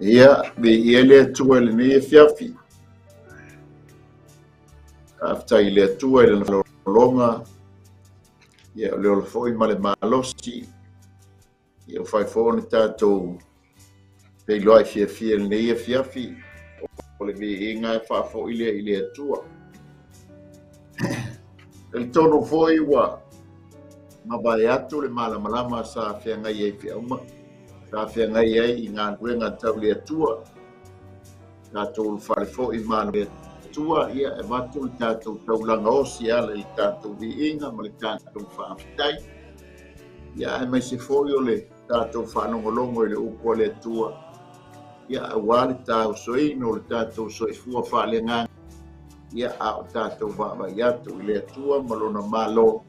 Ia ia le atua le nei fiafi. After i le atua i le longa, ia le ola foi ma le malosi, ia o fai fōne tātou pei loai fia le nei fiafi, o le vi inga e whafo i le atua. El tono foi wa mawai atu le malama sa whiangai e whiauma. Sa whiangai e i ngā ruenga tau le atua. Tātou whare fo i mana le atua ia e watu le tātou taulanga osi ala i tātou vi inga ma le tātou whaafitai. Ia e mai se foi o le tātou whanongolongo i le upo le atua. Ia e wale tāu soino le tātou soifua whale nganga. Ia au tātou wawai atu i le atua malona malo.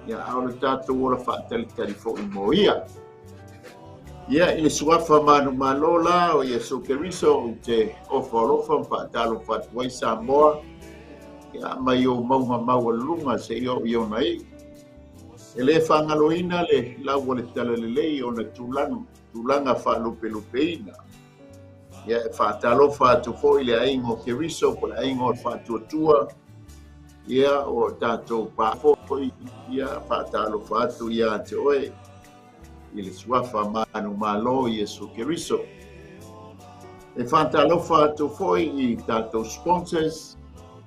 Ia au le tātou ora whaatalitari fo i mo ia. Ia i le suafa manu malo la o ia 𝚟𝚒𝚍𝚎 Keriso o te ofa whaatalo whaatuai Samoa. Ia mai o maua lunga se i o nei. E le whangaloina le lau le talalelei o na tūlanga whaalupelupeina. Ia e whaatalo whaatu fo i le aingo Keriso po le aingo whaatuatua. Ia o tātou pāfo ia whaatalo whaatu ia te oe. I le suafa manu malo i 𝚟𝚒 Keriso. E whaatalo whaatu fo i tātou sponsors.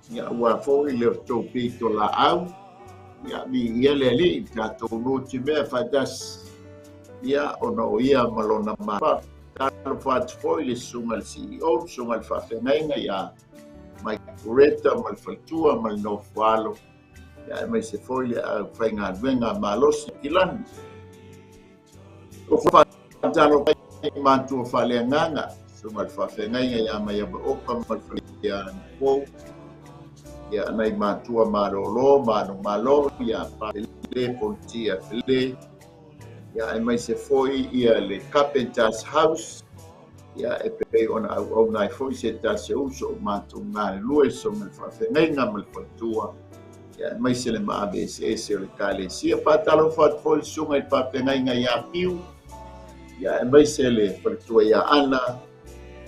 Ia ua fo i le tō pito la au. Ia mi ia le ali i tātou noti mea whaitas. Ia ona o ia malona mapa. Tālo whaatu fo i le sunga le CEO, sunga le whawhengainga ia mai kureta, mai whaltua, mai no whalo. Ia mai se fo i le whainga nuenga malosi ki lani. O whaatalo i mātua whalea nganga, sunga le whawhengainga ia mai aba opa, mai whalea nipou. Ia nei mātua marolo, manu malo, ia whaele, politia whele. Ia e mai se foi ia le Carpenter's House. Ia e pei ona au nai foi se tase uso mātou ngāre lue so me whawhengainga me whatua. Ia e mai se le maabese o le kālesia. Whaatalo whaat foi sunga i whawhengainga ia piu. Ia e mai se le whatua ia ana.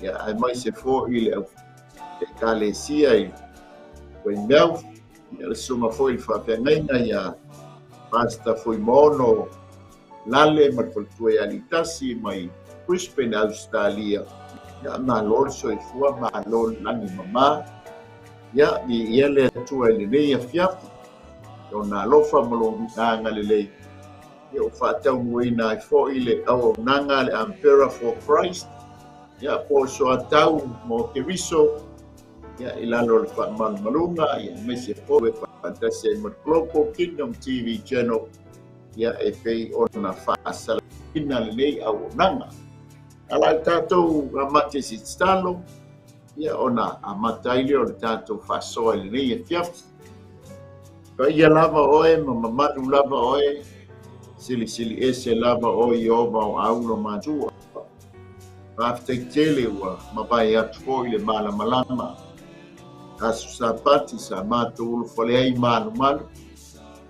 Ia e mai se foi le kālesia i koe meau. Ia le sunga foi le whawhengainga ia pasta foi mono. Lale ma whaltua ia litasi mai Brisbane, Australia. Ia malol soifua, malol langi mama. Ia ia le atua i le nei a fiafi. O nā lofa malo nanga le lei. Ia o whaatau muina i fo i le au nanga le Ampera for Christ. Ia po Soatau Mo Keriso. Ia i lalo le whaamalumalunga. Ia me se fo e whaatase ma Global Kingdom TV channel. Ia e pei ona whaasala ina le nei au nanga. Ala tātou amate si stalo. Ia ona amataile o le tātou whasoa le nei e fiafi. Ka ia lava oe, mamadu lava oe. Sili ese lava oe i oma o aulo mātua. Pāwhitei tele ua mabai atu fo i le malama. Asu sa pati sa mātou ulu whaleai malu.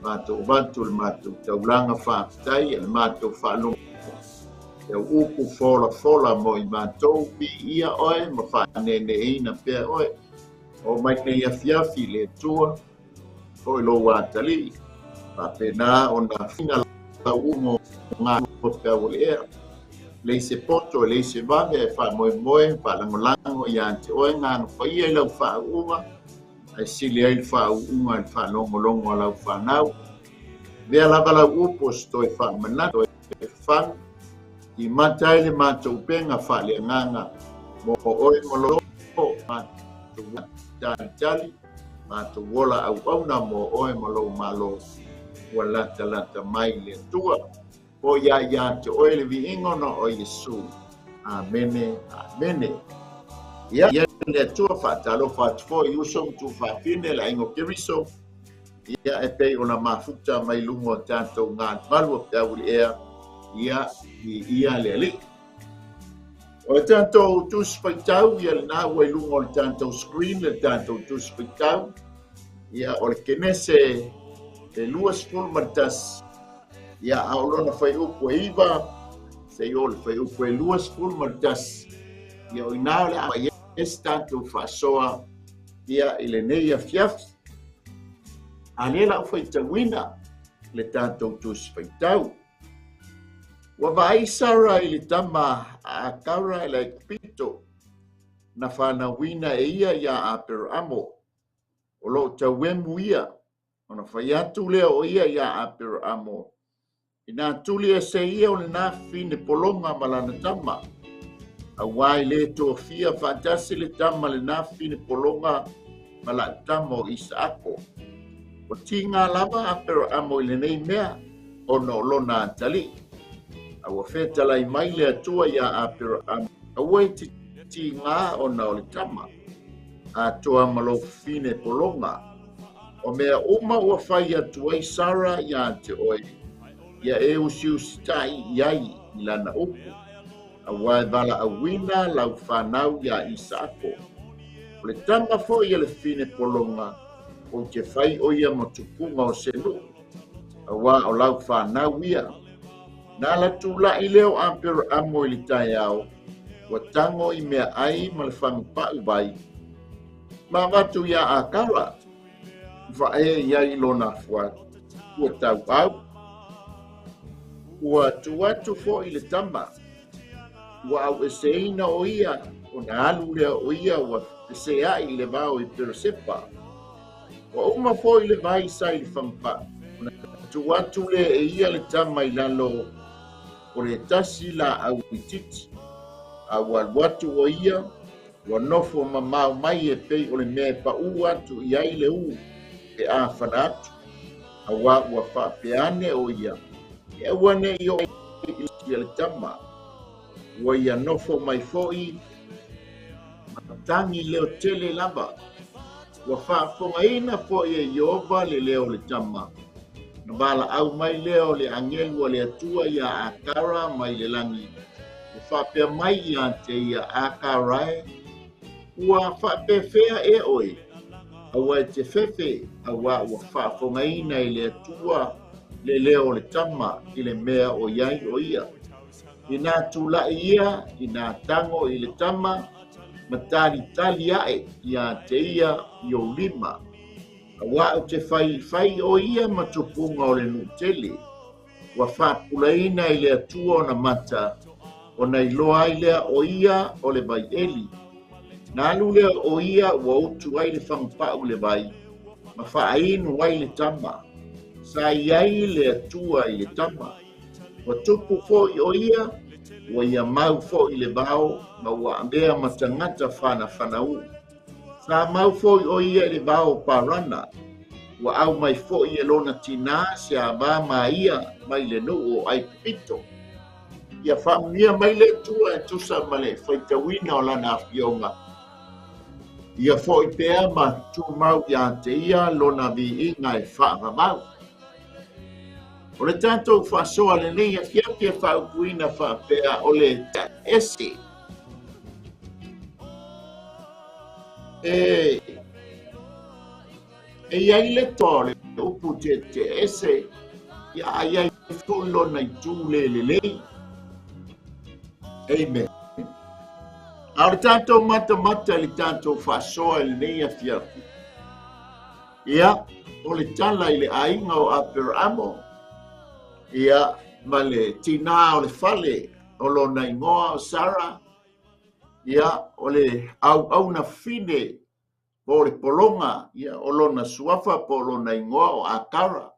Mātou bantu le mātou taulanga whaafitai, le mātou whaalunga. Te upu fola mo i mātou pi ia oe, ma whaanene eina pia oe. O mai ne ia fiafi le tua, o i lo wātali. Pāpena o na whina la umo ngā pia o le ea. Lei se poto, lei se vave, e wha moe, whalangolango i ante oe ngā whaia i lau whaunga. Ai sili ai le whaunga i whalongolongo a lau whanau. Vea lava lau upo stoi whamanato e whang. I matai le mātou penga whale nganga. Mo oe molo mātou tali. Mātou wola au na mo oe malo. Ua lata mai le tua. O ia te oe le vi ingona o Yesu. Amene. Ia le tua whaatalo whaatufo i uso tu whaafine la ingo Keriso. Ia e pei o na mafuta mai lungo tātou ngā malua pēu le ea. Ia le ali. O tātou tuspaitau, ia le nā ua lungo le tātou screen le tātou tuspaitau. Ia o le kenese le luas fulmartas. Ia aolona whai upo e iwa. Se i o le whai upo e luas fulmartas. ia o ina le a yes tātou whaasoa ia i le nei a fiafi. A le la ufai tawina le tātou tusi whaitau. Wa vai sara i le tama a kaura i le pito na whanawina e ia a Peramo. O lo tawemu ia, o na whai atu lea o ia a Peramo. I nā tuli e se ia o le nā fine polonga malana tama. A wai le tō fia whantasi le tama le nā fine polonga malana tama o Isaako. O ti ngā lava a Peramo i le nei mea o no lona tali. A wa whetala i mai le atua ia a Peramo. A wai ti ngā o na o le tama. A toa malo fine polonga. O mea uma ua whai atua i sara ia te oi. Ia e usi tai iai i lana upu. A wai vala a wina lau whanau ia Isaako. O le tama fo ia le fine polonga. O te whai o ia matupunga o senu. A wā o lau whanau ia. Nā la tūla i leo a Peramo i li tai au. Wa tango i mea ai ma le whangpau vai. Ma watu ia a kawa. Wa e iai lona fuat. Ua tau au. Ua tuatu fo i le tama. Ua au eseina o ia. O na alu lea o ia ua esea i le vau i Peresepa. Ua uma fo i le vai sai le whampa. O na tuatu le e ia le tama i lalo. O le tasi la au i titi. A watu o ia. Ua nofo mamau mai e pei o le mea pa atu i ai le u. E a whanatu. A ua whapeane o ia. E wane i o i le tama. Ua ia nofo mai foi. Matangi leo tele lava. Ua whaafonga ina foi e Iova le leo le tama. Na bala au mai leo le angelu le atua ia a kara mai le langi. Ua whapea mai ia te ia a karae. Ua whapewhea e oi. Awa e te fefe. Awa ua whaafonga ina i le atua le leo le tama i le mea o iai o ia. I nā tūla ia, i nā tango i le tama, matari tali ae ia te ia i o lima. Awa o te whai o ia matupunga o le nutele. Wa whapulaina i le atua o na mata, o na iloa i lea o ia o le vai eli. Nā lulea o ia ua utu ai le whangpau le vai, ma whaainu ai le tama. Sa iai le atua i le tama. Wa tupu fo i o ia, wa ia mau fo i le vau, ma wa ambea matangata whanau. Sa mau fo i o ia i le vau parana, wa au mai fo i e lona tina se a vā ma ia mai le nuu o ai pito. Ia whamia mai le tua e tusa ma le whaitawina o lana awhionga. Ia fo i pēr ma tu mau i a te ia lona vi inga e whaamamau. O le tātou whasoa le nei a fiapi e whaupuina whapea o le ese. E iai le tōle upu te ese. Ia iai whuilo nei tūle le lei. Amen. A le tātou mata le tātou whasoa le nei a fiapi. Ia, o le tala i le ainga o a Peramo. Ia, ma le tina o le fale, o lo na ingoa o Sara. Ia, o le au na fine, po le polonga. Ia, o lo na suafa po lo na ingoa o Akara.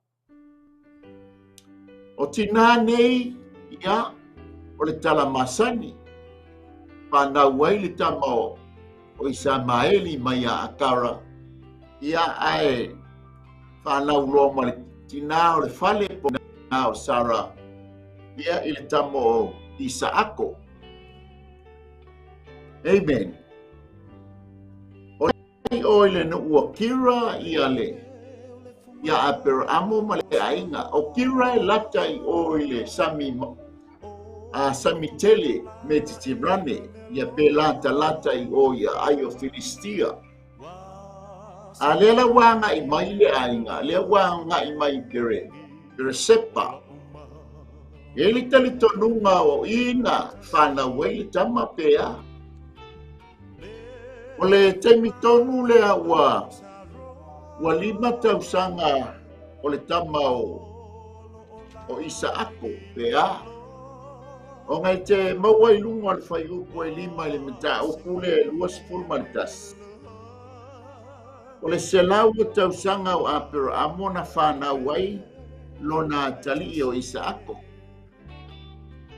O tina nei, ia, o le tala masani. Whanau wai le tama o Isamaeli mai a Akara. Ia, ae, whanau loa ma le tina o le fale po o Sara, ia i le tamo o Isaako. Amen. O le no ua kira ia le. Ia a Peramo ma le ainga. O kira e lata i o le sami tele me titirane. Ia pe lata i o ia ai o Filistia. A lela wanga i mai le ainga. Le wanga i mai Peresepa. E li tali tonunga o ina whanau e li tama pea. O le taimi tonu lea ua 5 tausaga o le tama o Isa'ako pea. O ngai te maua i lunga o le whaiupu e 5 i le mataupu le 20 ma le tasi. O le selau o tausaga o Aperamo na whanau ai lona tali o Isa'ako.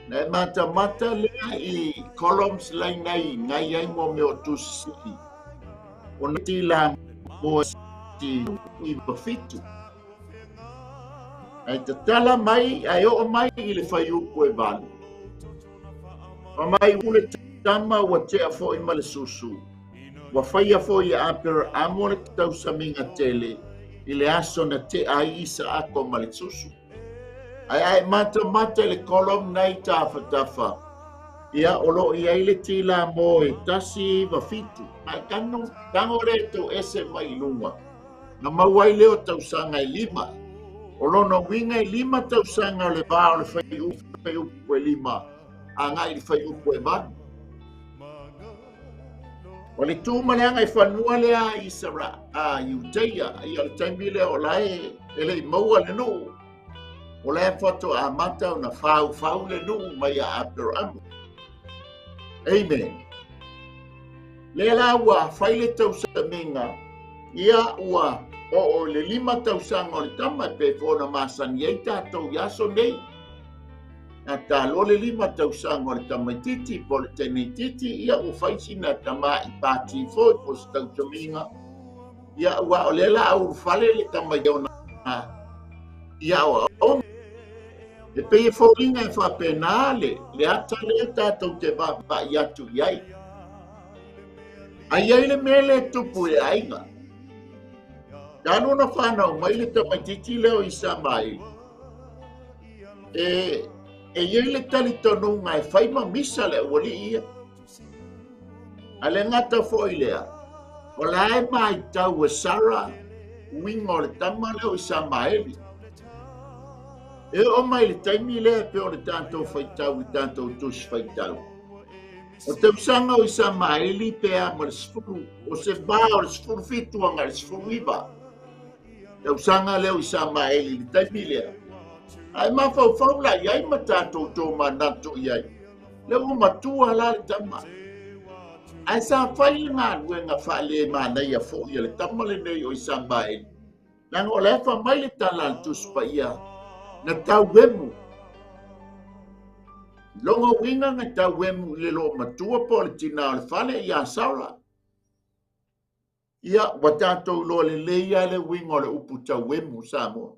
Na e mata lea i columns lainai ngai ai mo me o tusi. O na tila mo ti i mafitu. Ai te tala mai, ai o mai i le whaiupu e vanu. O mai ule tama wa te a fo i male susu. Wa whaia fo i Aperamo le tausaminga tele i le aso na te a Isa'ako male susu. Ai mata le kolom nei tafa. Ia olo ia ile tila mo e tasi mafitu. Ai tango reto ese mai lunga. Na mawai leo tausanga i 5. Olo no winga i 5 tausanga o le vā o le whaiupu e 5. A ngai le whaiupu e vanu. O le tūmaneanga i whanua lea i sara a 𝚗𝚜𝚜𝚎. Ia le taimi lea o lae ele i maua le nuu. O le foto a mata na fau le nuu mai a Aperamo. Amen. Le la ua whaile tausaminga ia ua o le 5 tausanga o le tama pe fona masani ei tātou yaso nei. Na talo le 5 tausanga o le tama titi po le tene titi ia o whaisina tama i pāti fo i po se tausaminga. Ia ua o le la au whale le tama iona. Ia o e pei fōringa e whapena le ata le tātou te wapa i atu iai. Ai ai le mele tupu e ainga. Tano na whanau mai le tamaititi leo i Samai. E iai le tali tonu ngai whaima misa le wali ia. A le ngata fo i lea. O lae mai tau e Sara winga o le tama leo i Samai. E o mai le taimi lea pe o le tātou whaitau i tātou tusi whaitau. O tausanga o Isamaeli pea ma le sifuru, o se vā o le sifuru fituanga le sifuru iwa. Tausanga leo Isamaeli le taimi lea. Ai mawhau la iai ma tātou tō manatu iai. Leo matua la le tama. Ai sa whai ngā nuenga whaale mānei a fo ia le tama le nei o Isamaeli. Nang o lefa mai le tala le tuspa ia. Na tau wemu. Longa winga nga tau wemu le lo matua po le tina o le whale ia saura. Ia watatou lo le leia le winga o le upu tau wemu Samoa.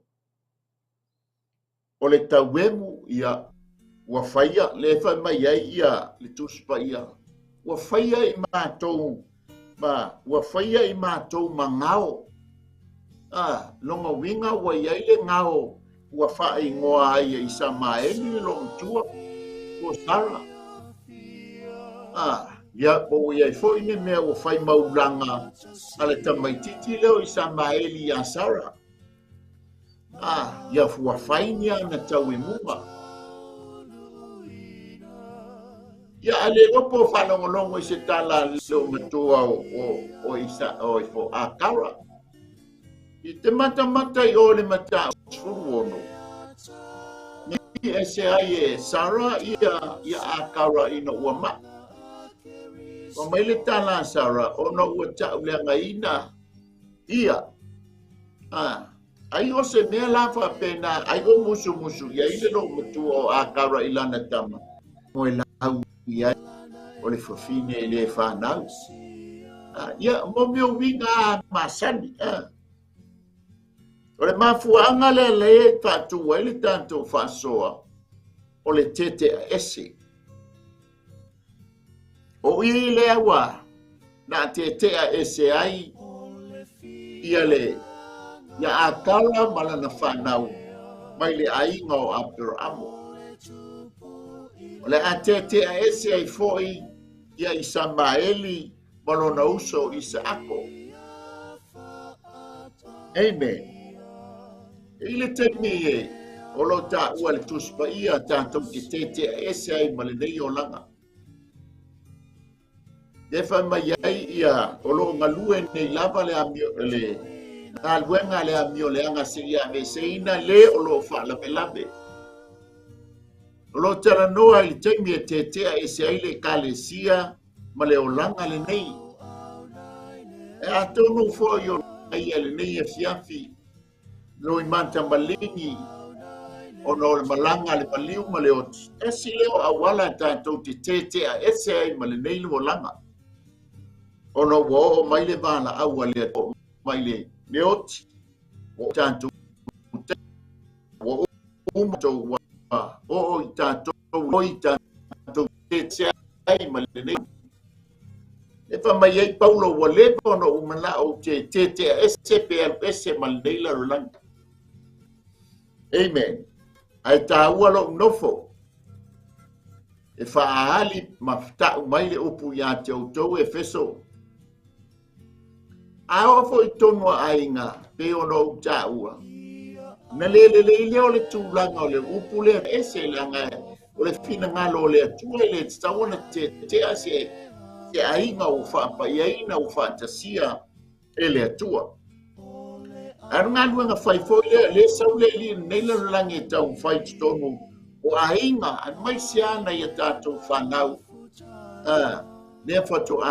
O le tau wemu ia wa whaia le whai mai ai ia le tuspa ia. Wa whaia i mātou wa whaia i mātou mangao. Longa winga wa iai le ngao. Ua whae ngoa ai i Isamaeli lo mtua o Sara. Ia po iai fwoi ne mea ua whai mauranga ale tamaititi leo Isamaeli a Sara. Ia fua whai nia na tau e munga. Ia ale ropo whanongolongo i se tala leo matua o Isa o ifo a Kara. I te mata i o le mata sfuru ono. Ni ese ai e Sara ia a Kara ina ua ma. O mai le tala Sara ono ua tau leanga ina ia. Ai o se mea lafa pena ai o musu ia ile no matua o a Kara ilana tama. Mo e lau ia o le fafine e le whanau. Ia mo meo winga masani. O le mafuanga le tātou ai le tātou whasoa o le tete a ese. O i le awa na tete a ese ai ia le ia a kala malana whanau mai le ainga o Aperamo. O le a tete a ese ai foi ia Isamaeli malona uso Isa'ako. Amen. Ile taimi e o lo ta ua le tuspa ia tātou ki tete ese ai ma le nei o langa. e fa mai ai ia o lo ngalue nei lava le amio le ngaluenga le amio le anga siria me seina le o lo fa la pelave o lo tara noa i taimi e tetea e se ai le kalesia ma le olanga le nei e atonu fo yo ai le nei e fiafi no i manta malingi o no le malanga le paliu ma le oti e si leo awala tātou te tetea e se ai ma le nei le olanga ono wo mai le vana au le to mai le oti o tanto o to o tanto o tanto te ai mai le e fa mai ai paulo o le ono umana o te SPLS mal nei la roland amen ai ta ualo nofo e fa ali mafta mai le upu ya te o e feso a fo i tonu ainga pe ono ua na le o le tūlanga o le upu le ese langa o le fina ngalo le atua le tawana te ase te ainga o whaapa iaina o whaatasia e le atua anu ngā nga whaifo le sau le li neila langi tau whai tonu o ainga an mai siana i a tātou whanau ne whato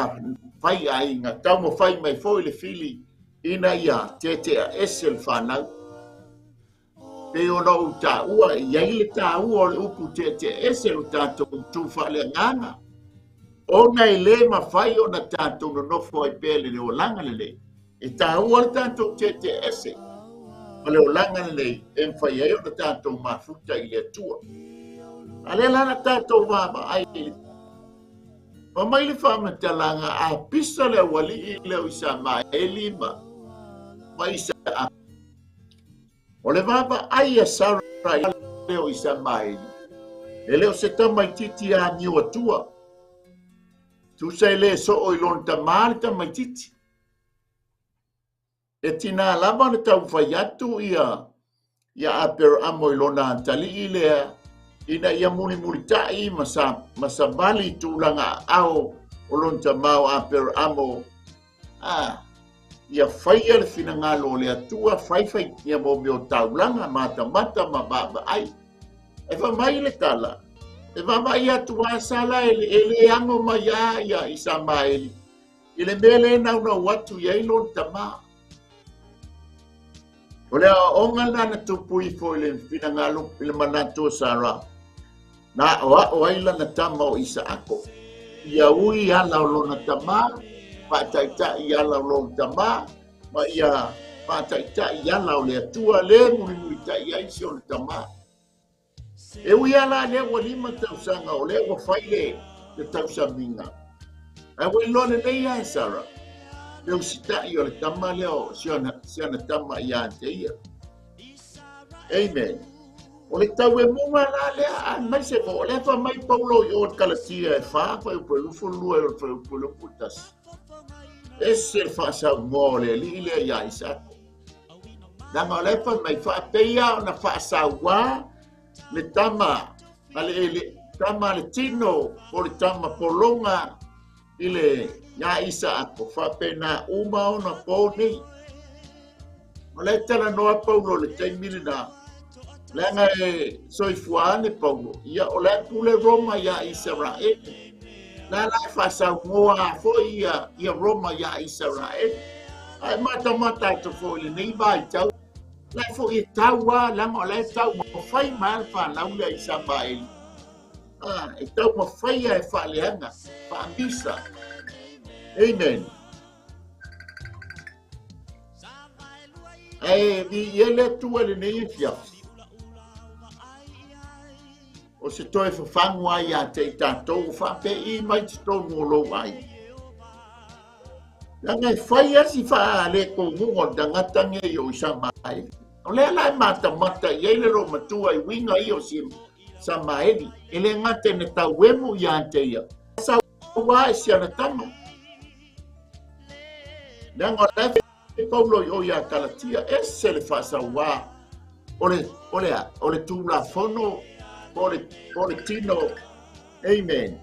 whai ainga, tau mo whai mai fo le fili ina ia te esel whanau. Pe ono u tā ua, iai le tā ua o le upu te esel o tātou tu whale nganga. O nei le ma whai o na tātou no nofo ai pēle le o langa le. E tā ua le tātou te esel. Ma le o langa le, e mwhai ai o na tātou mafuta i le atua. Ale lana tātou wama ai ma mai le whamatalanga a pisa le wali i leo isa ma e lima. Ma isa a. O le vava ai a sara i leo isa ma e li. E leo se tamai titi a niu atua. Tu sai le so o ilon tamari tamai titi. E tina lava na tau whaiatu ia a pero amo ilona antali i lea. Ina ia muli tai masa bali tūlanga ao o lonta mau a per amo ia whaia le fina ngalo le atua whai ia mo meo taulanga mata ma baba ai e wha mai le tala e wha mai atua sala ele ango mai ia isa mai ele mele na watu ia lonta ma o le onga na tupui fo le fina ngalo le manato sara na o aila na tama o isa ako. Ia ui ala o lona tama, pataita i ala o lona tama, ma ia pataita i ala o le atua le muli ta i aisi o le tama. E ui ala le wa lima tausanga o le wa whaile le tausaminga. A wai lona nei ai sara. Le usita i o le tama leo siana tama i ante ia. Amen. O le tau e munga la lea an mai se o le fa mai paulo i o kalatia e fa o pelu lua e o pelu putas. Ese fa sa mo le li le ia isa. Danga o le fa mai fa peia o na fa sa wa le tama ale tama le tino o le tama polonga i le ia isa ako fa pena uma o na po ni. O le tala noa paulo le taimini na Langa e soifuane paulo. Ia o le pule Roma ia Israel. La fasa moa fo ia Roma ia Israel. Ai mata to fo le nei vai tau. La fo i taua langa o le tau mo fai mal fa na ula Israel. E tau mo fai e fa leanga. Fa ambisa. Amen. Vi ele tu ele nei fiaf. O se toi whawhangu ai a te tātou whape I mai te tonu o lo ai. Langai whai asi wha le ko mungo dangatange I o isa mai. O le lai mata I eile ro matua I winga I o si sa maeli. E le ngate ne tau wemu I ante ia. Sa wā si ana tama. Lango le paulo I o ia kalatia e se le whasa wā. O le tūla whono Por tino, amen.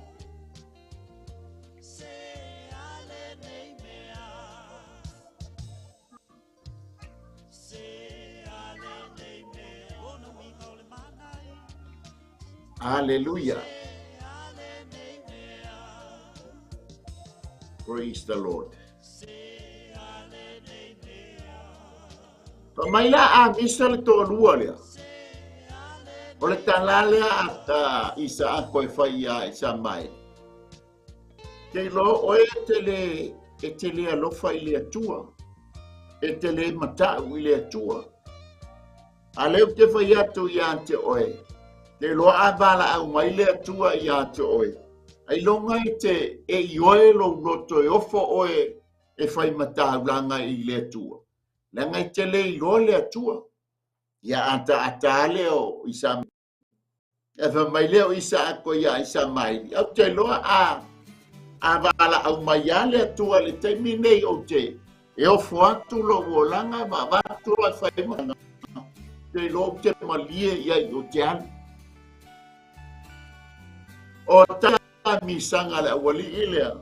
Hallelujah. Praise the Lord. Pamaila a misa le to lua le. Ole talale ata isa a koe whaia isa mai. Te lo oe te le alofa i le atua. E te le matau i le atua. A leo te whaia tu i ante oe. Te loa a bala au mai le atua i ante oe. Ai longa i te e i oe lo loto e ofo oe e whai matau langa i le atua. Langa i te le i loa le atua. Ia ata leo isa e fa mai leo isa ako ia isa mai. Au te loa a wala au mai ale atua le te minei o te. E ofo atu lo wolanga ma watu a whai mana. Te lo te malie ia i o te anu. O ta misanga le awali ilea.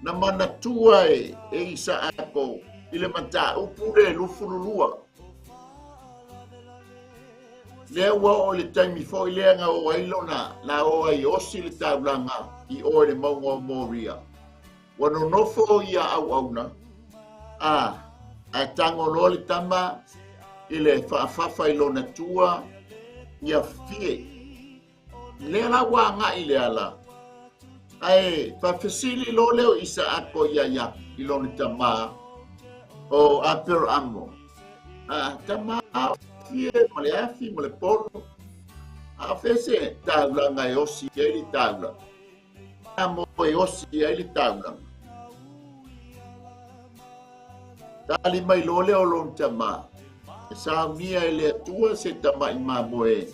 Na mana tua e isa ako ile mata upure lufululua. Lea ua o le taimi fo i lea nga o ailona na o ai osi le taulanga i o le maunga o moria. Wano nofo ia au auna. A tango lo le tama i le whaafafa i lona tua ia fie. Lea la wa nga i lea la. Ai, whawhesili lo leo isa ako ia i lona tama o apero amo. Tama fie male afi male polo a fese taula ngai osi ele taula amo e osi ele taula tali mai lole o lon tama sa mia ele tua se tama i mamoe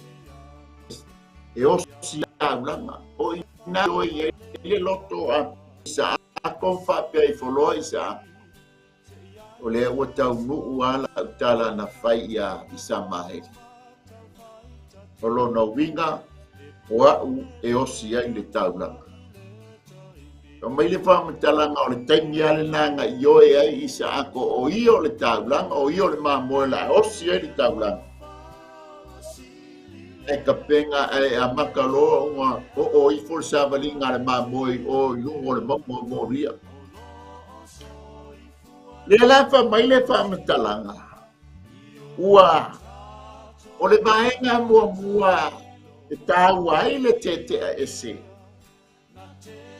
e osi taula o ina o ele loto a sa konfa pe folo isa o le o tau mu ala tala na fai ia isa mai. O lo no winga o au e osi ai le taula. O mai le wha matalanga o le taimi ale nanga i oe ai isa ako o io le taula o io le mamoe la osi ai le taula. E ka penga e a makalo o i for savalinga le mamoe o iungo le mamoe moria. Le lafa mai le wha matalanga. Ua, o le maenga mua e tāu ai le te a ese.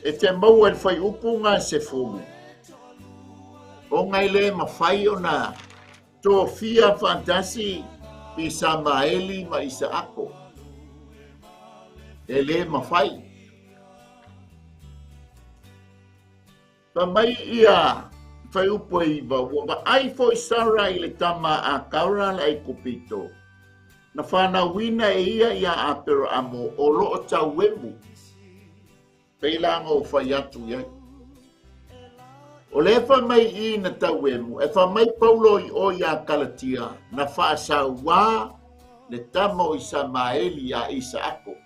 E te mau e whai upunga se fumu. O ngai le mawhai o na tō fia fantasi i sa maeli ma i sa ako. E le mawhai. Pa mai ia fai upo i wa ai fo i sara i le tama a kaura la i kupito. Na whana wina e ia a pero amo o loo tau wemu. Peilanga o whai atu iai. O le wha mai i na tau wemu, e wha mai paulo i o ia kalatia, na wha sa wā le tama o i sa maeli a isa ako.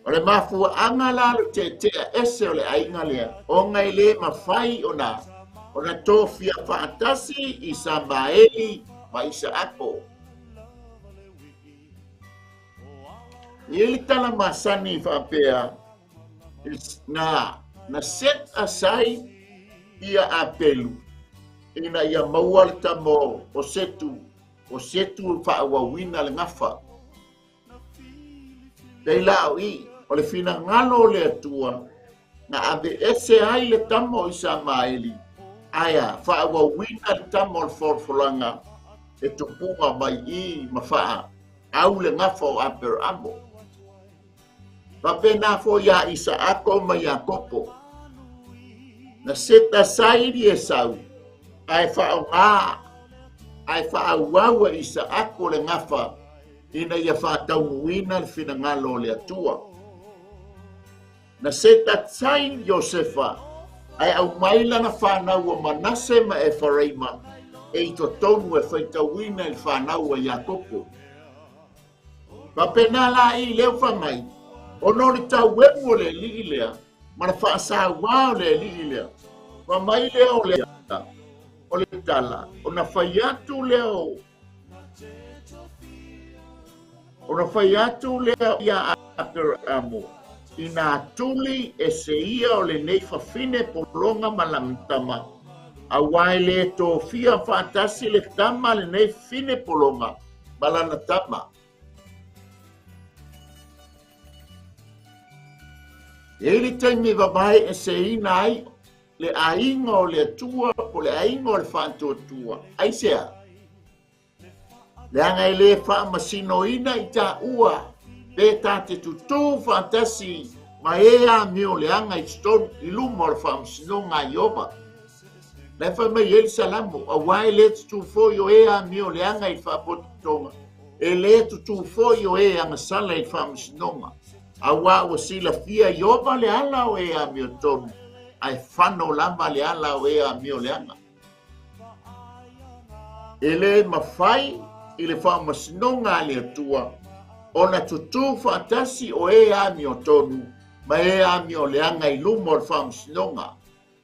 O le mafua anga lalo te ese o le ainga lea. O ngai le mawhai o na tōwhia whaatasi i sa maeli ma i sa ako. I eli tala masani whaapea na set aside ia apelu. Ina ia maual tamo o setu whaawawina le ngafa. Dei lao i, o le fina ngalo le atua, na ave ese ai le tamo i sa maeli. Aya, whaawa wina le tamo le forfolanga, e tupunga mai i mawhaa, au le ngafa o aper amo. Pape na fo ia isa ako mai a kopo. Na seta sairi e sau, ai whaawawa isa ako le ngafa, ina ia whaataunuina le finangalo le atua. Na seta tsain Josefa, ai au maila na whanau a Manase ma e Whareima, e i to tonu e whaitauina le whanau a Iakopo. Papena la i leo whamai, o no le tau wemu le li lea, ma na whaasa wao le li lea, whamai leo lea, o le tala, o na whaiatu leo, Ona whai atu lea ia apera amo. Ina tuli e se ia o le nei whawhine polonga malamtama. A wai le tō fia whātasi le tama le nei whine polonga malana tama. E li taimi wabai e se ina ai le ainga o le atua po le ainga o le whantua tua. Ai sea. Le angai le wha masino ina i tā ua. Le tā te tutu whātasi ma e a mio le anga i stone i lumo le wha masino ngā ioba. Le wha mai eli salamu. A wai le tutu fo yo e a mio le anga i wha pototonga. E le tutu fo yo e anga sala i wha masino ngā. Awa o sila fia yoba le ala o e a mio tonu. Ai whano lama le ala o e a mio le anga. E le mawhai i le wha masinonga le atua. Ona tutu whaatasi o e a mio tonu. Ma e a mio le anga i lumo le wha masinonga.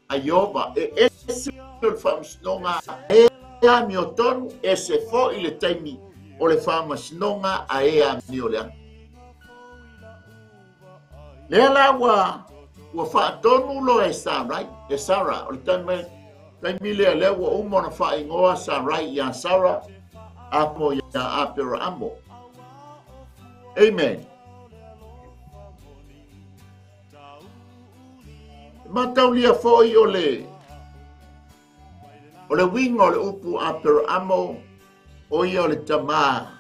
A yoba e esi le wha masinonga. E a mio tonu e se fo i le taimi o le wha masinonga a e a mio le anga. Lela wa whaatonu lo e Sarai, e Sara, o le taimi lea lea wa umona wha ingoa Sarai ia Sara, apo ia apera amo. Amen. Matau lia foi o le winga o le upu apera amo, o ia o le tama,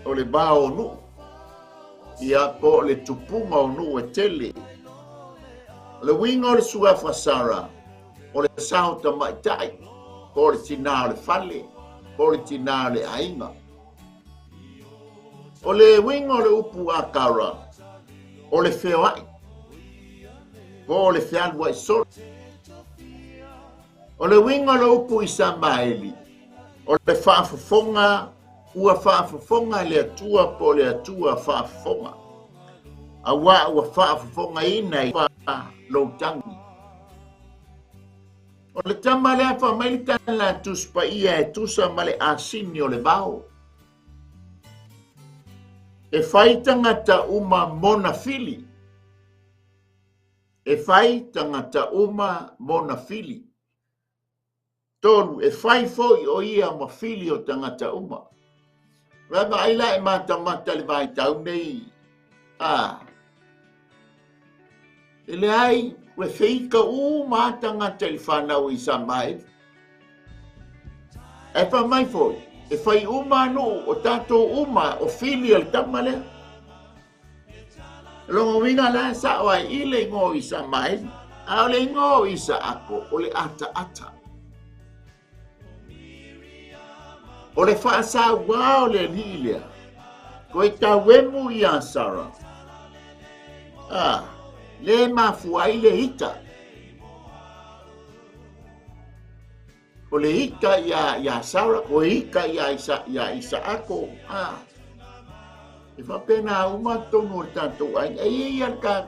o le bao nu. Ia po le tupunga o nu e tele. Le winga o le suafa Sara, o le sauta maitai, po le tina o le fale, po le tina o le ainga. O le winga o le upu akara, o le whewai, po le wheanwa i sora. O le winga o le upu i Samaeli, o le whaafafonga, ua whaafafonga le atua po le atua whaafafonga. A ua whaafafonga ina i wha lautangi. O le tama lea whamailitan la tuspa ia e tusa ma le asini o le bao. E whai tangata uma mona fili. E whai tangata uma mona fili. Tonu, e whai foi o ia ma fili o tangata uma. Rama aila e mata le vai tau nei. E le ai, we whika mata ngata i whanau i Samael. E wha mai foi, e whai no o tato uma o fili al tamale. Longo winga la sa o ai ile ngō i Samael. A o le ngō i sa ako, o le ata. O le whaasa wao le lilia. Ko e ta wemu i a Sara. Le mafuai le hita. O le hita ia Sara. O hita ia Isaako. E whapena uma tonu o tātou ai. E ia ka.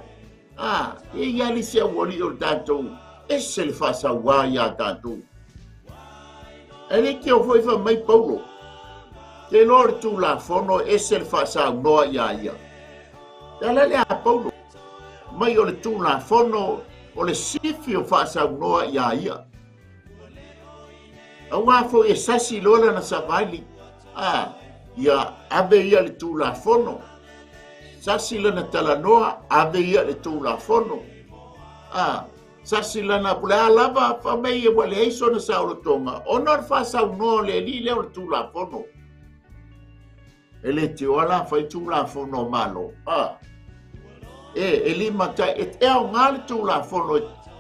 E ia li se wali o tātou. E se le whaasa wao ia tātou. E le ke o foi fa mai Paulo. Ke lor tu la fono e se le whaasa noa ia. Tala le a Paulo. Mai o le tu la fono o le sifi o whaasa noa ia. A wafo e sasi lola na savali. Ia ave ia le tu la fono. Sasi lana tala noa ave ia le tu la fono. Sasi lana pule alava fa mei e wale eiso na sauro tonga. Onor whaasa noa le li leo le tu la fono. E le te oala fai tu la fono malo. E lima ta e eo ngā le tu la fono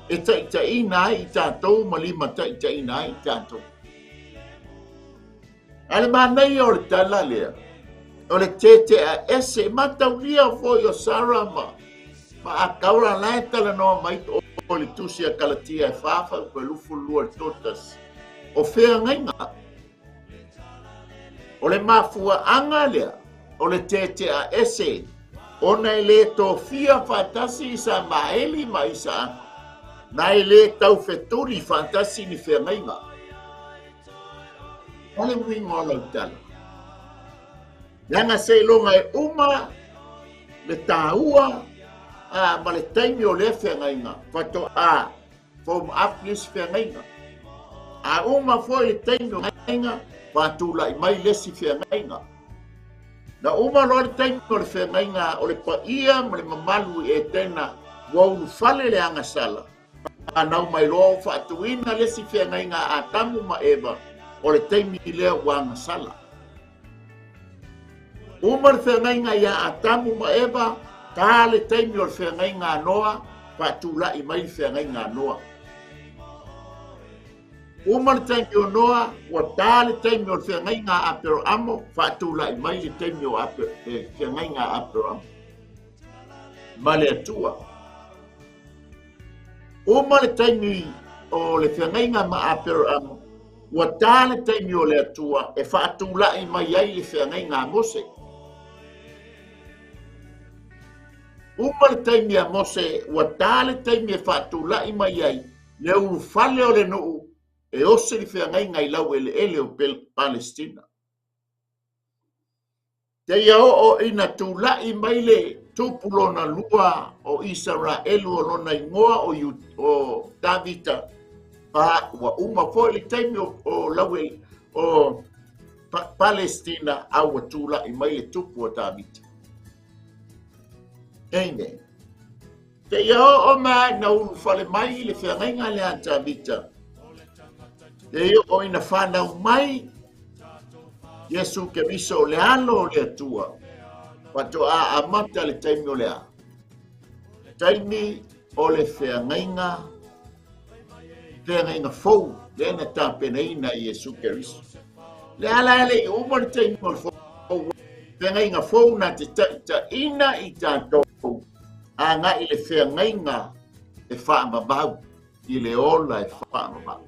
e ta ina i tātou ma lima ta ina i tātou. Ale manei o le tala lea. O le tete a ese matau lia fo yo Sara ma a kaura lai tala noa mai o le tusi a kalatia e whafa ko lufu lua totas. O whea ngainga. O le mafua anga lea. O le tete a ese. Ona le to fia fantasi i Samaeli ma i sa. Na le tau feturi fantasi ni whea ngainga. Ole winga o lau tala. Langa se longa e uma le tāua ma le taimi o le whiangainga. Fato a fo apnis whiangainga. A uma fo le taimi o whiangainga fatula I mai lesi whiangainga. Na uma lo le taimi o le whiangainga o le paia ma le mamalu e tena wau fale le anga sala. Anau mai lo fatuina lesi whiangainga a tamu ma eva o le taimi lea wanga sala. Umar whiangainga ia a tamu ma eva tā le taimi o le whiangainga noa fatula I mai whiangainga noa. Umar taimi o noa wa tā le taimi o le whiangainga a pero amo fatula I mai le taimi o whiangainga a pero amo. Ma le atua. Uma le taimi o le whiangainga ma a pero amo wa tā le taimi o le atua e fatula I mai ai le whiangainga a mose. Uma le taimi a mose wa tā le taimi e fatula I mai ai le uru fale o le nuu e ose li whiangainga I lau ele o Palestina. Te iao o ina tula I mai le tupulona lua o Israelu o lona ingoa o Davita pa wa uma foi le taimi o lau o Palestina au tula I mai le tupu o Davita. Amen. Te iao o mai na ulu fale mai le whiangainga le a Davita. Te iao o ina whanau mai Yesu Keriso le alo o le atua. Pato a amata le taimi o le a. Taimi o le whiangainga fou le na tāpeneina Yesu Keriso. Le ala ele I uma le taimi o le fou. Whiangainga fou na te ina I tātou. A nga I le whiangainga e whaamabau. I le ola e whaamabau.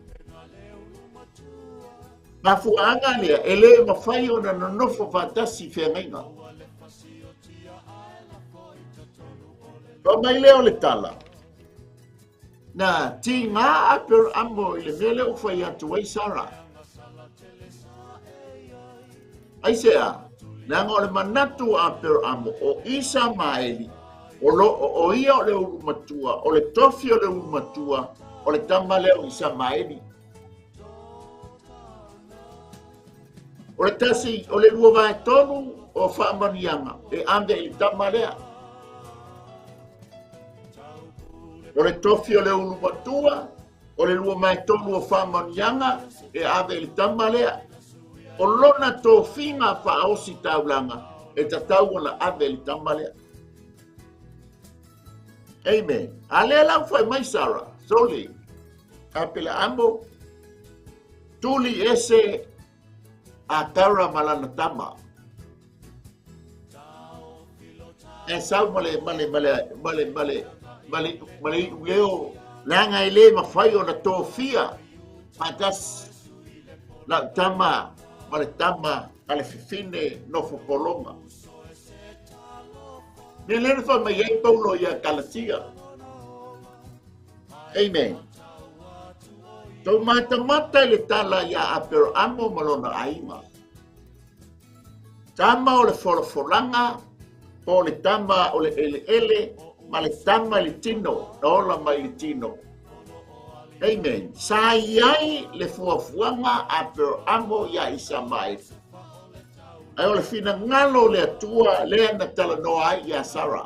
Nga fuanga lea, ele mawhai o na nonofo whatasi whiangainga. Wa mai leo le tala. Na ti ngā apero amo I le mele o whai atu wai sara. Aisea, na ngā le manatu apero amo o isa maeli, o ia o le urumatua, o le tofi o le urumatua, o le tama leo isa maeli. O le tasi, o le lua vai tonu o whaamanianga, e ande I tama lea. O le tofi o le ulumatua, o le lua mai tonu o whaamanianga, e ande I tama lea. O lona tō whinga whaosi taulanga, e tatau ona ande I tama lea. Amen. A lea lau whai mai Sara, soli, apela ambo, tuli ese a tara malana tama. E sau male leo langa ele mawhai o na tōwhia patas la tama male tama ale fifine no fopolonga. Ne lena wha mai ei paulo ia kalatia. Amen. Tau mata le tala ia apero amo malona aima. Tama o le folofolanga, o le tama o le ele, ma le tama le tino, na ola mai le tino. Amen. Sa iai le fuafuanga apero amo ia isa mai. Ai o le fina ngalo le atua le na tala noa ai ia Sara.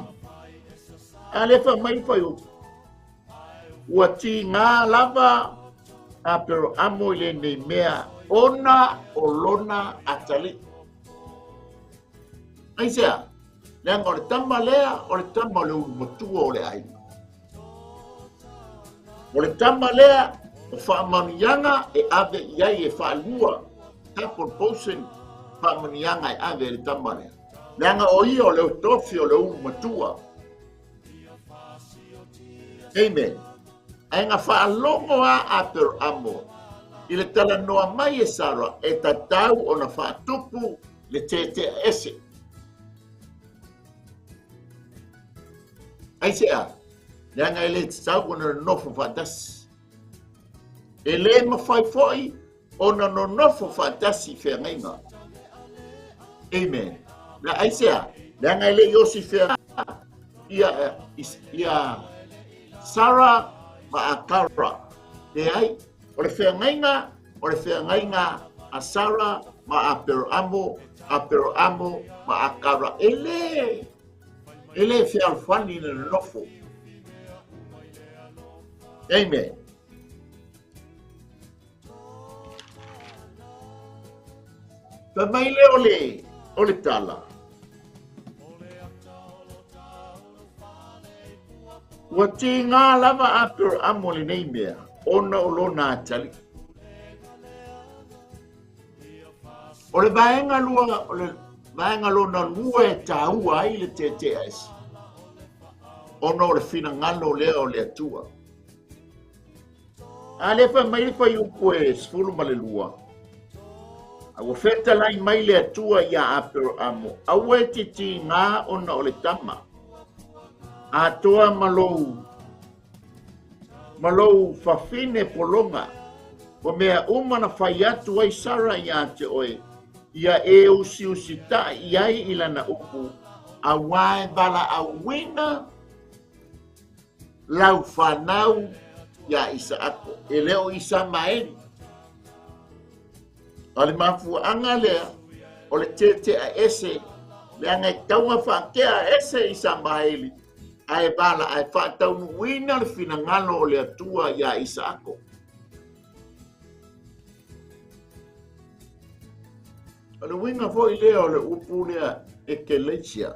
A le fa mai fai o. Ua ti ngā lava apero amo le nei mea ona o lona atali. Ai sea, le anga o le tama lea o le tama le urumatua o le aina. O le tama lea o whaamanianga e ave iai e whaalua. Tapon posen whaamanianga e ave le tama lea. Le anga o ia o le tofi o le urumatua. Amen. Ai ngā whaalongo a apero amo. I le tala noa mai e Sara e tatau o na whaatupu le te ese. Ai sea, le anga ele tatau o na nofo whaatasi. E le mawhai foi o na nofo whaatasi whiangainga. Amen. Na aisea, na ngai le Iosifia ia Sara maakara. Te ai, o le whengainga a Sara ma Abrahamo maakara. Ele whialwhani na nofo. Amen. Ta mai le ole tala. Wa te ngā lava apero amo le nei mea, ona o lona atali. O le vaenga lona lua e tāua ai le te aisi. Ona o le whina ngalo lea o le atua. A le wha mai le whai upo e sfulu ma le lua. A wa wheta lai mai le atua ia apero amo. A ue te ngā ona o le tama. A toa malou fafine polonga. Wa mea umana whai atu ai Sara ia te oe. Ia e usi ta iai ilana upu. A wae bala a wina. Lau whanau ia isa ako. E leo isa maeni. O le mafuanga lea. O le te a ese. Lea ngai taunga whakea ese isa maeli. Ai bala ai whātau nuina le whina ngalo o le atua ia isa ako. O le winga foi lea o le upu lea 𝗗𝗚𝗏𝗚𝗚𝗓𝗏.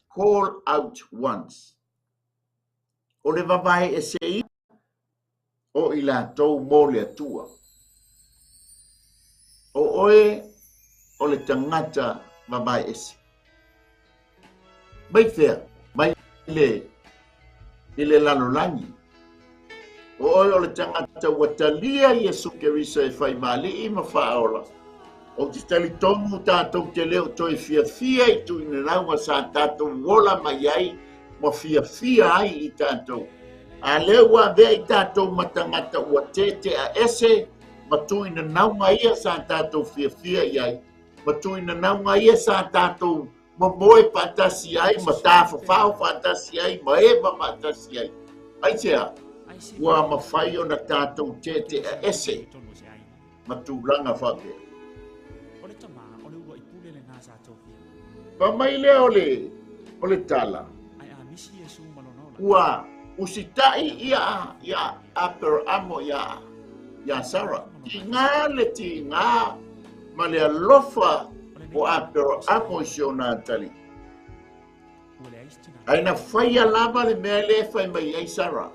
Call out once. O le vavae e sei o i lātou mō le atua. O oe o le tangata vavae ese. Mai fea. Ile lanolangi. O oe o le tangata watalia Iesu Keriso e whai mali i mawhaola. O te tali tongu tātou te leo toi fia i tu ina raunga sa tātou wola mai ai ma fia ai i tātou. A leo wa vea i tātou matangata ua te a ese ma tu ina naunga ia sa tātou fia i ai. Ma tu ina naunga ia sa tātou ma moe patasi ai, ma tāwhawhao patasi ai, ma eba patasi ai. Ai tea, ua ma whai o na tātou te a ese, ma tūranga whapea. Pa mai lea o le tala. Ua usitai ia apero amo ia Sara. Ti ngā ma le alofa o apero amo si o nā tali. Aina whaia lava le mea le whai mai ai Sara.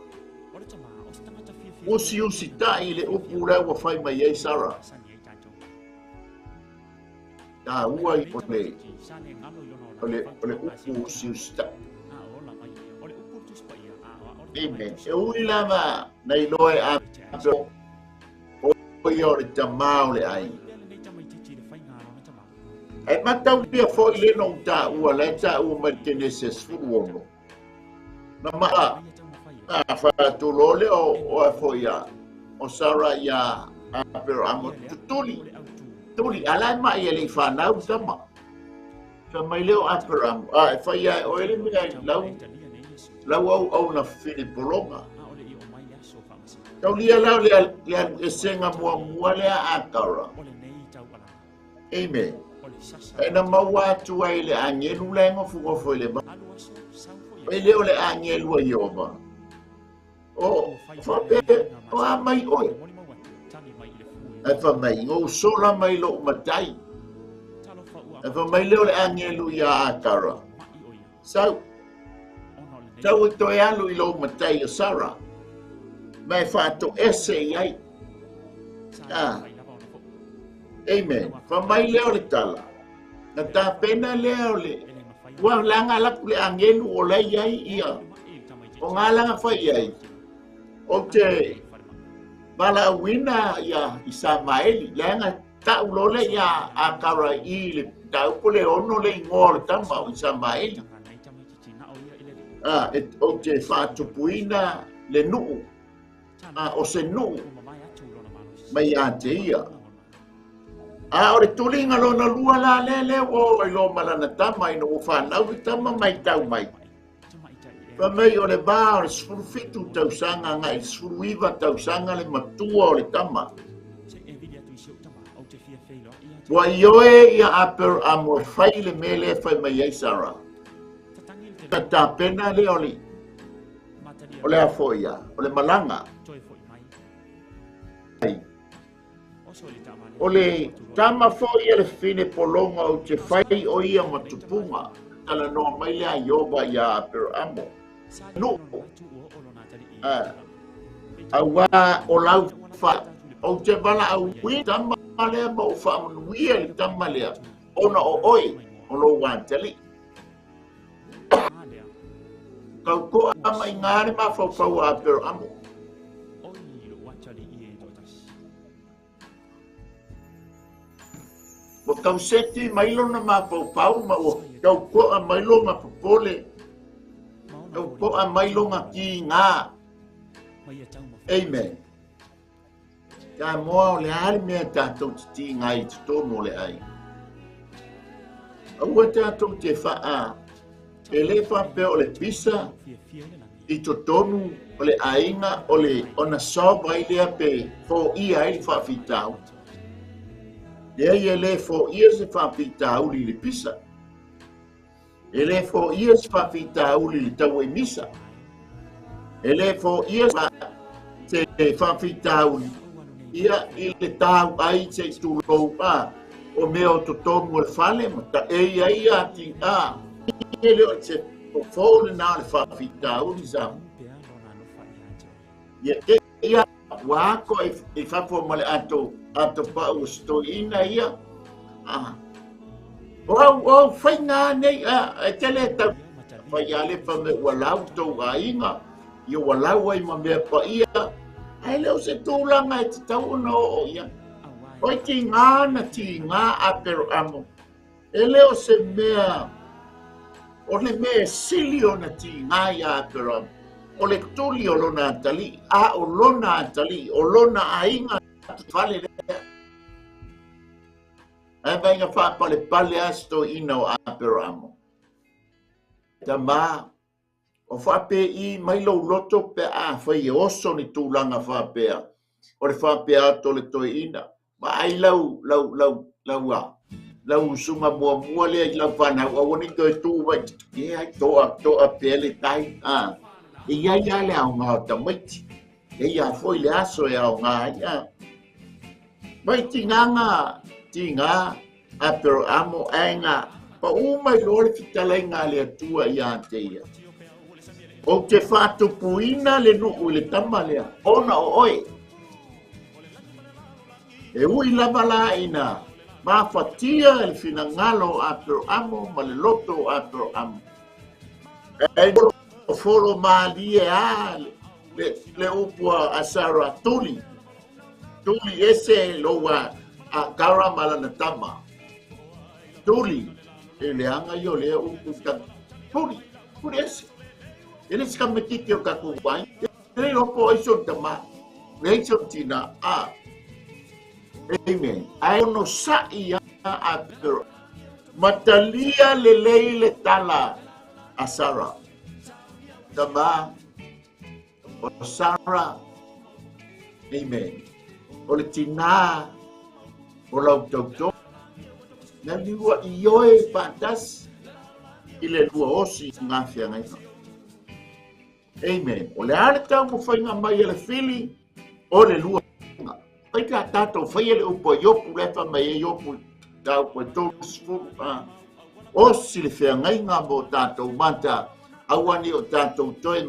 Usi tai le upu rau wa whai mai ai Sara. Tā ua i o le upu usi tai. Amen. E ui lava nei loe apero o i o le tamau le ai. E matau pia fo i le nong tā ua le tā ua Genesis furuono. Na maa, whaatolo le o e fo ia, o Sara ia apero amo tuli, alai mai e le whanau tama. Ka mai leo apero amo, e whaia o ele mea lau au na Filipolonga. Tau lia lau lea e senga mua lea akara. Amen. E na maua atu ai le angelu le ngofo le ma. E leo le angelu a Iova. O whape, o a mai oi. E wha mai, o sola mai lo matai. E wha mai leo le angelu ia akara. Sau i toi alu i lo matai o Sara. Mai whātou ese iai. Amen. Wha mai leo le tala. Na tā pena leo le. Ua langa laku le angelu o lai iai ia. O ngā langa whai iai. O te Bala wina ia i Samaeli. Langa tau lole ia akara i le tau po le ono le ingoa le tama o i Samaeli. O te whātupuina le nuu. O se nuu. Mai a te ia. Ore tulinga lo na lua la lele o ilo malana tama ino whanau I tama mai tau mai. Pa mei o le ba o le sfuru fitu tausanga ngai sfuru iwa tausanga le matua o le tama. Wa ioe ia aper amo fai le mele fai mai ei sara. Ta pena le oli. O le afoia, o le malanga. O le tama foia le fine polonga o te fai o ia matupunga. Ala no mai le aioba ia aper amo. No. Awa o lau fa o te bala au wi tama le mo fa wi le tama le ona o oi o lo wanteli. Kau ko ama ingare ma fa fa wa per amo. Mo kau seti mailo na ma fa fa ma o kau ko a mailo ma popole. Kau ko a mailo ma ki nga. Amen. Ka mo le ali me ta to ti ngai to mo le ai. Au ta to te fa a. Ele fa pe o le pisa. I to tonu o le ainga o le ona so bai le pe fo I ai fa fitau. Ele fo years fa fitau li le pisa. Ele fo years fa fitau li le tau e misa. Ele fo years te fa fitau ia I le tau ai se tu lo a o me o to tonu le fale ma ta e ai ati a ele o se o fo na le fa fitau ni sa ia wa ko e fa fo male ato pa o sto ina ia o fai nga nei a tele ta fa ia le fa me wala to ainga ia wala wai ma me pa ia ai leo se tūlanga e te tau no o ia. Oi ti ngā apero amo. E leo se mea, o le mea sili o na ti ngā ia apero amo. O le tuli o lona atali, o lona atali, o lona ainga fale lea. E venga fa pale asto ina o apero amo. Ta maa, o whape I mai lau loto pe a whai oso ni tūlanga whapea. O le whapea ato le toi ina. Ma ai lau sunga mua lea I lau whanau. A wani toi tū wai. E ai toa pea le tai. E ia le au ngā o tamaiti. E ia whoi le aso e au ngā. Mai ti ngā a pero amo ai ngā. Pa umai lore fitalai ngā le atua I a te ia. O te whātu puina le nuku le tama lea. Ona o oi. E ui lava la ina. Ma whatia e whina ngalo a pero amo ma le loto a pero amo. E o folo ma lie a le upua a sara tuli. Tuli ese loa a kara malana tama. Tuli. E le anga yo le upu ta. Tuli. Tuli ese. Ele se kametiki o kakuwai. Ele lopo iso tama. Leiso tina a. Amen. Ai no sa ia a pero. Matalia le leile tala a Sara. Tama. O Sara. Amen. O le tina. O lau tauto. Na liwa ioe patas. Ile lua osi ngafia ngaino. Amen. O le ale tau mo whainga mai ele fili, o le lua. Pai ka tātou whai ele upo iopu lefa mai e iopu tau koe tōku sifuru. O si le whea ngai ngā mo tātou manta, awani o tātou toi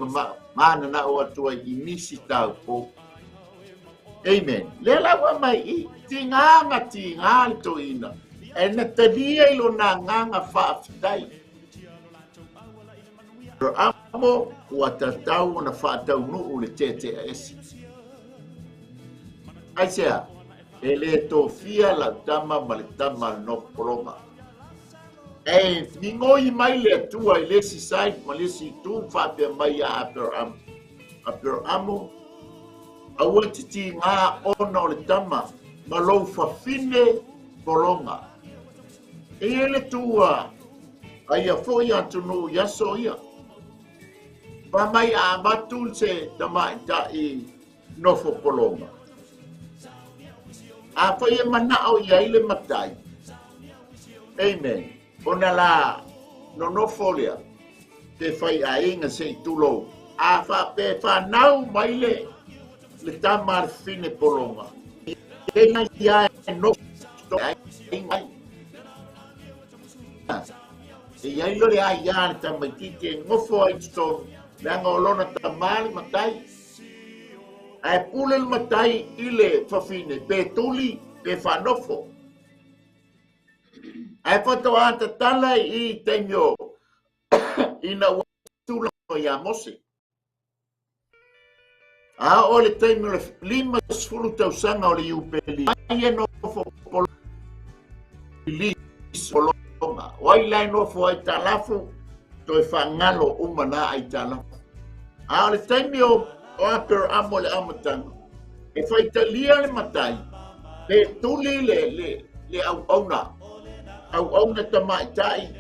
maana na o atua I nisi tau po. Amen. Le lawa mai I ti ngā to ina. E na tadia ilo na nganga whaafitai. Pero amo ua tatau na whaatau nuu le tete a esi. Aisea, e le tōwhia la tama ma le tama no poroma. E ngoi mai le atua I le si sai ma le si tū whapea mai a apero amo. Apero amo, aua titi ngā ona o le tama, ma lou whawhine polonga. E ele tua ai a foi atu no yaso ia. Pa mai a matul se tamai ta I nofo polonga. A foi e mana au ia ile matai. Amen. Ona la no nofolia. Te fai a inga se tulo. A fa pe fa nau maile le tamar fine polonga. E na ia no sto ai. E ia ilo le ai ia ta mai kike ngofo ai sto. Langa olona tamali matai. Ai pule matai ile fa fine pe tuli pe fa nofo. Ai foto ata tala I tenyo ina tula ya mose. A ole tenyo le lima sfulu tau sanga ole upeli. Ai no fo polo polonga. Wai lai no fo ai talafu to fangalo umana ai talafu. A ole tenyo o aper amole amatanga. E fai talia le matai. Le tuli le au na. Au na tamai tai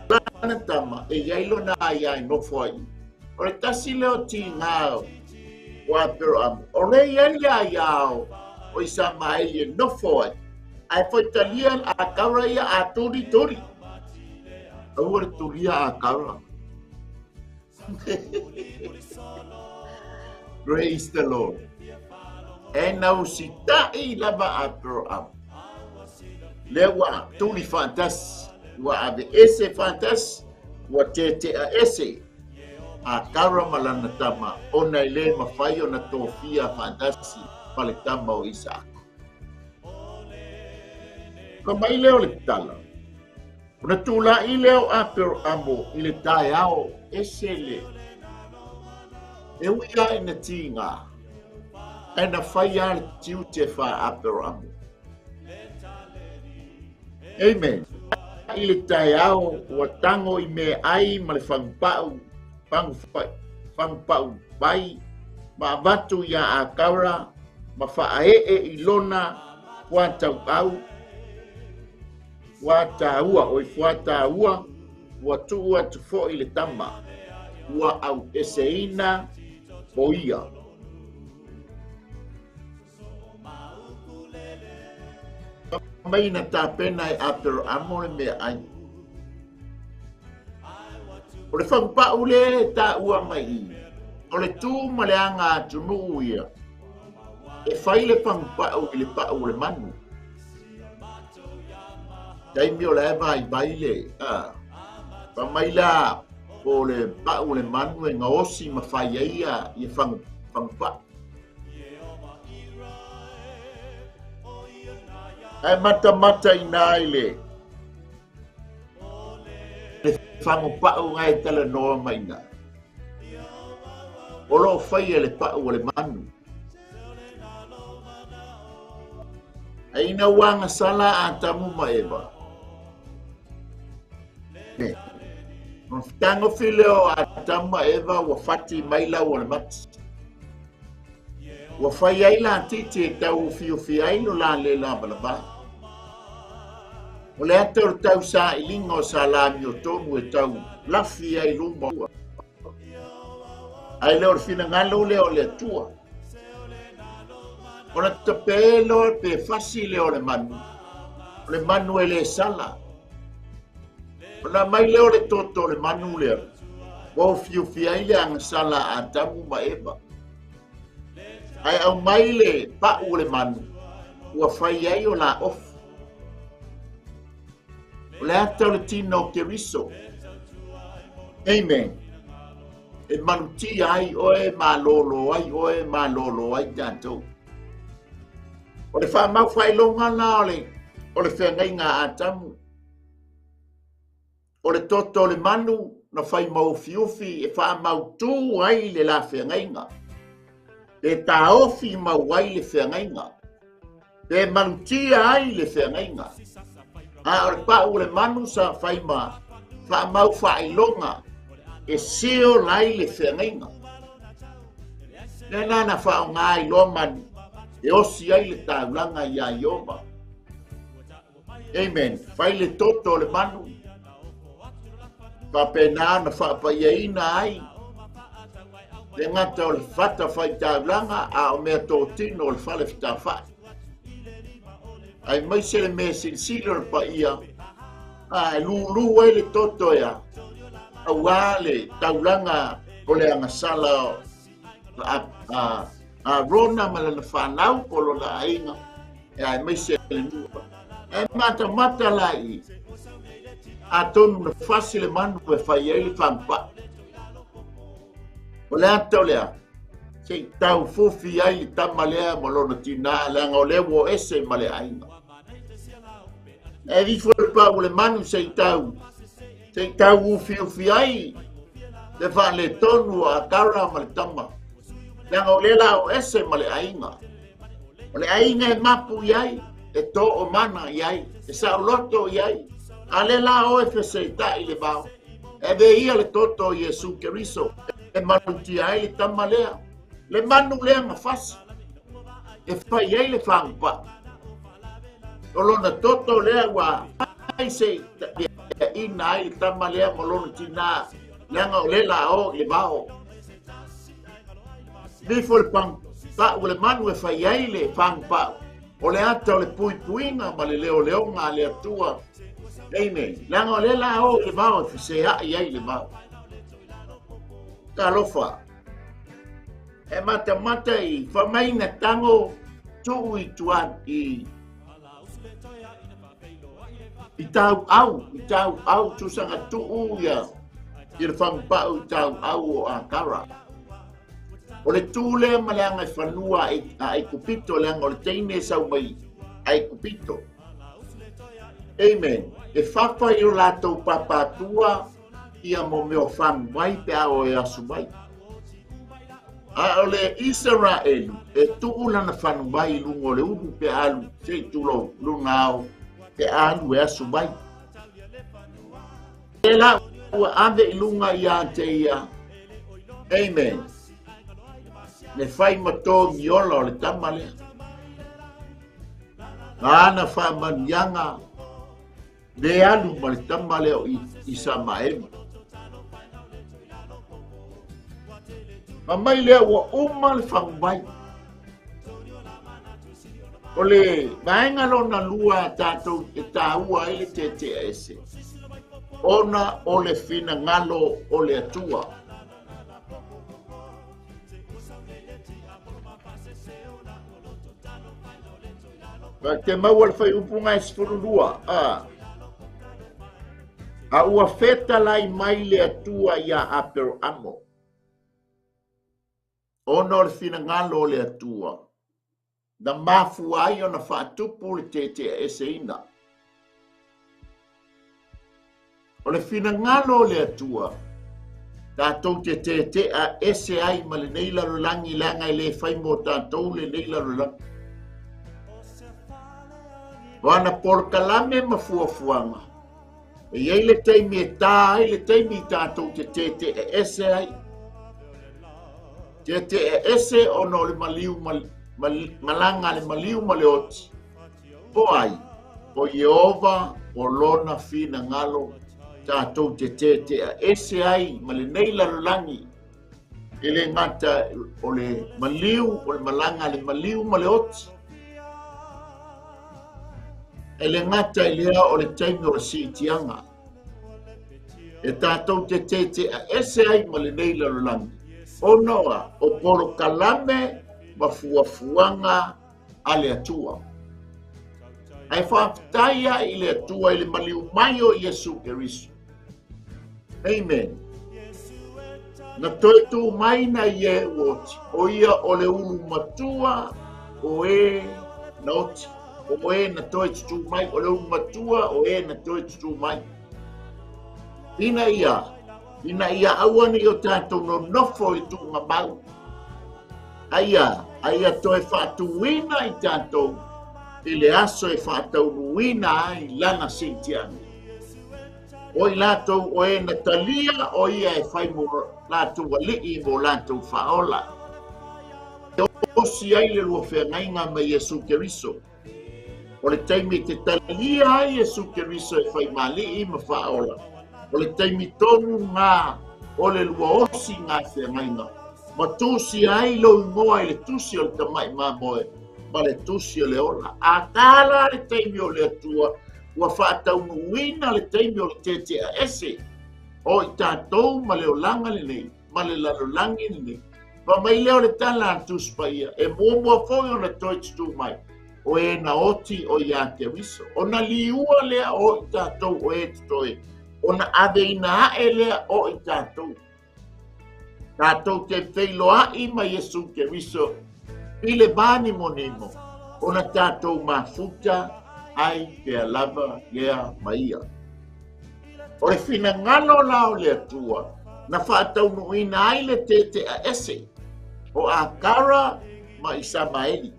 lana tama e yailo na ai no foi. Ore tasi leo ti ngao wa pero am. Ore yalia yao o isa mai e no foi. Ai foi talian a kaura ia a turi. Ore turia a kaura. Praise the Lord. E nau sita I lava a pero am. Lewa tuli fantas wa ave ese fantas wa tete a ese a kara malana tama ona ile mafai ona tofia fantasi pale tama o Isaac. Kama ile ole tala. Una tula ile o apero amo ile tai ao ese le. E uia ina tinga. Ena fai al tiu te fa apero amo. Amen. Ile tai ao wa tango I me ai ma le fangpau bai ma batu ya a kaura ma faae ilona wa tau au wa taua o fuata ua wa tua tu fo ile tama wa au eseina boia. Mai na ta pena after amore me ai. O le whampa ule ta ua mai. O le tū maleanga tunu ia. E whai le whampa u le pa u le manu. Taimi o le eva I baile. Pa mai la o le pa u le manu e ngaosi ma whai ia I whampa. Ai mata ina ile. Le whango pa'u ngai tala noa maina. O lo whai le pa'u o le manu. Ai ina wanga sala a tamu maeva. Tango fileo a tamu maeva wa fati maila o le mati. Wa whai ai la titi e tau fi ai no la le la balaba. O le ator tau sa I linga o sa la mi o tomu e tau lafi ai luma ua. Ai leo fina ngalo leo le tua. O na tapelo pe fasi leo le manu. O le manu e le sala. O na mai leo le toto le manu leo. Wa fi ai le ang sala a tamu maeba. Ai au mai le pa u le manu. Ua whai ai o la off. O le 𝚟𝚒𝚘 Mo Keriso. Amen. E manuti ai oe malolo ai tanto. O le whamau whai longa na o le whengai ngā atamu. O le toto le manu na whai mau fiufi e whamau tū ai le la whengai ngā. Le taofi mau ai le whengai ngā. Le manuti ai le whengai ngā. A o le pa'u le manu sa whaima whamau whailonga e seo lai le whengainga. Le nana whao ngā I loa manu e osi ai le tāulanga I a Iova. Amen. Fai le toto le manu. Papena na whaapaieina ai. Le ngata o le whata whai tāulanga a o mea tō tino o le whale whita whai. Ai mai se le mea sinsilo le pa ia. Ai lu ai le toto ea. Au le taulanga o le angasala a rona ma le whanau polo la ainga. Ai mai se le nua. Ai mata lai. A tonu na whasi le manu e whai ai le whampa. O le ata o lea. Sei tau fofi ai le tama lea malona tina leanga o lewo ese ma le ainga. E rifo le pa o le manu sei tau. Sei tau ufi ai. Le wha le tonu a kara ma le tama. Leanga o le lao ese ma le ainga. O le ainga e mapu iai. E to o mana iai. E sa o loto iai. A le lao e whesei i le bao. E ve ia le toto Iesu Keriso. E manuti ai le tama lea. Le manu lea mawhasi. E whai ai le whangpa. O lona toto lea wa. Ai se ina ai le tama lea mo lona tina. Leanga o le lao le bao. Bifo le pangpa o le manu e whai ai le whangpa. O le ata o le puinga ma le leonga le atua. Amen. Leanga o le lao le bao e se ai ai le bao. Talofa. E mata i whamaina tango tuu i tuan i tau au tusanga tuu ia i le whampau i tau au o a kara. O le tūlea ma leanga i whanua ai kupito leanga o le teine sau mai ai kupito. Amen. E whapa i o lātou papatua ia mo meo whang mai pe ao e asu mai. A o le Israel e tuula na whanu mai lungo le udu pe alu sei tulo lunga au pe alu e asu mai. E la ua ave i lunga ia te ia. Amen. Ne whai mato ngiola o le tamale. Ana whamanianga le alu ma le tamale o i Samaema. Ma mai lea ua uma le whangmai. O le maenga lona lua tātou e tāua ele te ese. Ona o le fina ngalo o le atua. Ka te maua le whai upunga e sifurulua. A ua feta lai mai le atua ia apero amo. Ona o le fina ngalo le atua. Na mafu ai o na whaatupu le te ese ina. O le fina ngalo le atua. Tātou te a ese ai ma le neila rolangi langa i le whai mo tātou le neila rolangi. Wana porkalame mafuafuanga. E iei le teimi e tā ai le teimi tātou te ese ai. Te ese ono le maliu malanga le maliu ma le oti. O ai, o Yehova o lona fina ngalo tātou te ese ai ma le neila rolangi. E le ngata o le maliu o le malanga le maliu ma le oti. E le ngata i lea o le taimi o le siitianga. E tātou te ese ai ma le neila rolangi. O noa, o poro kalame mafuafuanga a le atua. Ai whaaftaia i le atua i le maliu mai o Iesu Keriso. Amen. Na toi tu mai na ie woti. O ia o le ulu matua o e na oti. O e na toi tu mai o le ulu matua o e na toi tu mai. Ina ia awani o tātou no nofo i tu ngā mau. Aia toi whaatuina i tātou. I le aso e whaatau nuina ai lana sintiani. O i lātou o e na talia o ia e whai mo lātou alii mo lātou whaola. E osi ai le lua whengainga me Iesu Keriso. O le taimi te talia ai Iesu Keriso e whai mali I ma whaola. O le taimi tonu ngā o le lua osi ngā whengainga. Ma tusi ai lo ingoa I le tusi o le tamai mā moe. Ma le tusi o le ola. A tāla le taimi o le atua. Ua whaatau nuina le taimi o le tete a ese. O I tātou ma le olanga le nei. Ma le lalolangi le nei. Pa mai leo le tala antus pa ia. E mua foi o na toitu mai. O e na oti o ia te wiso. O na liua lea o I tātou o e toi. O na aveina e lea o I tātou. Tātou te wheiloa I ma Iesu Keriso. I le bani monimo. O na tātou mafuta ai ke alava lea maia. O le fina ngalo lao le atua. Na whaatau nuina ai le tete a ese. O a kara ma isa maeli.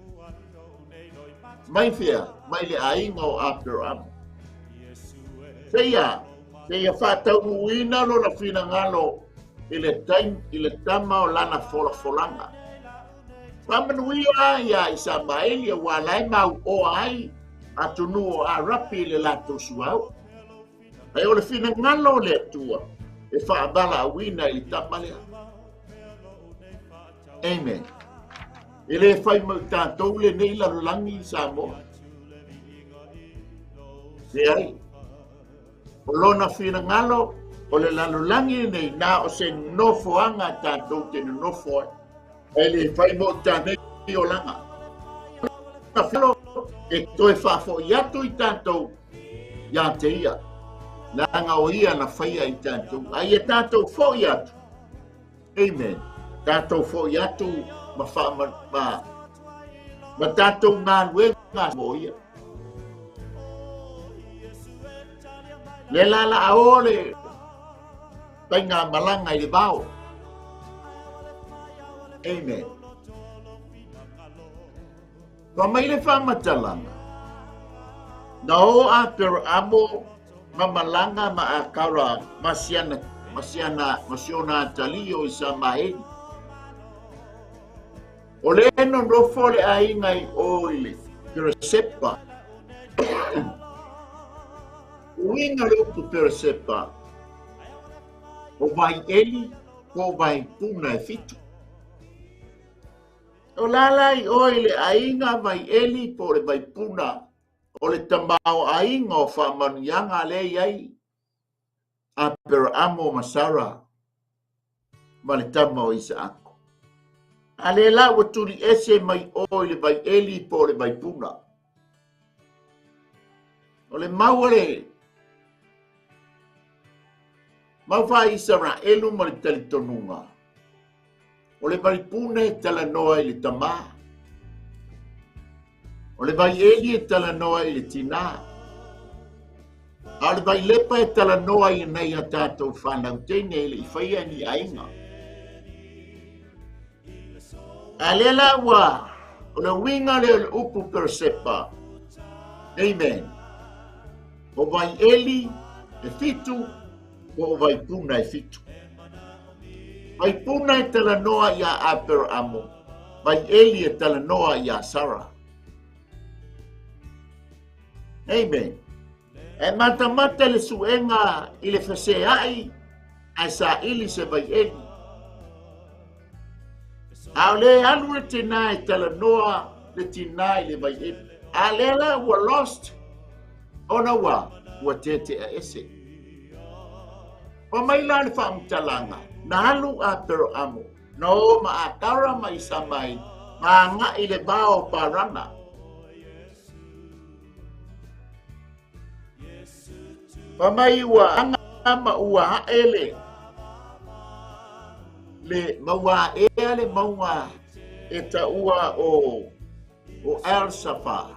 Mai fea, mai le ainga o Abraham. Seia whaatau nuina lo na fina ngalo I le tama o lana folanga. Whamanuia ia isa maeli wa lai mau o ai atunu o a rapi le lato suau. Ai o le fina ngalo le atua. E whaabala a wina I tama lea. Amen. E le whai mau tātou le nei larulangi sa moa. Se ai. O lona whina ngalo, o le larulangi nei nā o se nofoanga tātou te nofo. E le whai mau tānei o langa. Na whilo, e toi whafo I atu I tātou, ia te ia. Nanga o ia na whaia I tātou. Ai e tātou fo I atu. Amen. Tātou fo I atu, ma tātou ngā nue ngā mo ia. Le lala a ole, pai ngā malanga I le vau. Amen. Ka mai le whamatalanga. Na o a pero amo ma malanga ma a kaura masiona talio I sa maeni. O le no rofo le aingai o le 𝚗𝗚𝚅𝚑𝚝. Uinga le upu 𝚗𝚗𝚅𝚑. O vai eli, o vai puna e fitu. O lalai o le ainga vai eli po le vai puna. O le tamao ainga o whamanianga le iai. A Abraham ma Sara. Ma le tamao Isaac. A le la ua tuli ese mai o le vai eli po le vai puna. O le mauare. Mau wha Israelu ma le talitonunga. O le vai puna e tala noa I le tamā. O le vai eli e tala noa I le tina. A le vai lepa e tala noa I nei a tātou whanau teine I le I whaia ni ainga. A le la wa, o le winga le upu 𝚗𝚗𝚅𝚑. Amen. O vai eli e fitu, o vai puna e fitu. Vai puna e tala noa I a Abraham. Vai eli e tala noa I a Sara. Amen. E mata le suenga I le whaseai, a sa ili se vai eli. A le alu le tina e tala noa le tina I le vai eli. A le la ua lost. Ona ua tete a ese. O mai la le whaamtalanga. Na halu a Abraham. No ma a kara mai sa mai. Ma nga I le bao parana. Pa mai ua anga ma ua haele. Le maua ea le maua e ta ua o 𝚟𝚑𝚡.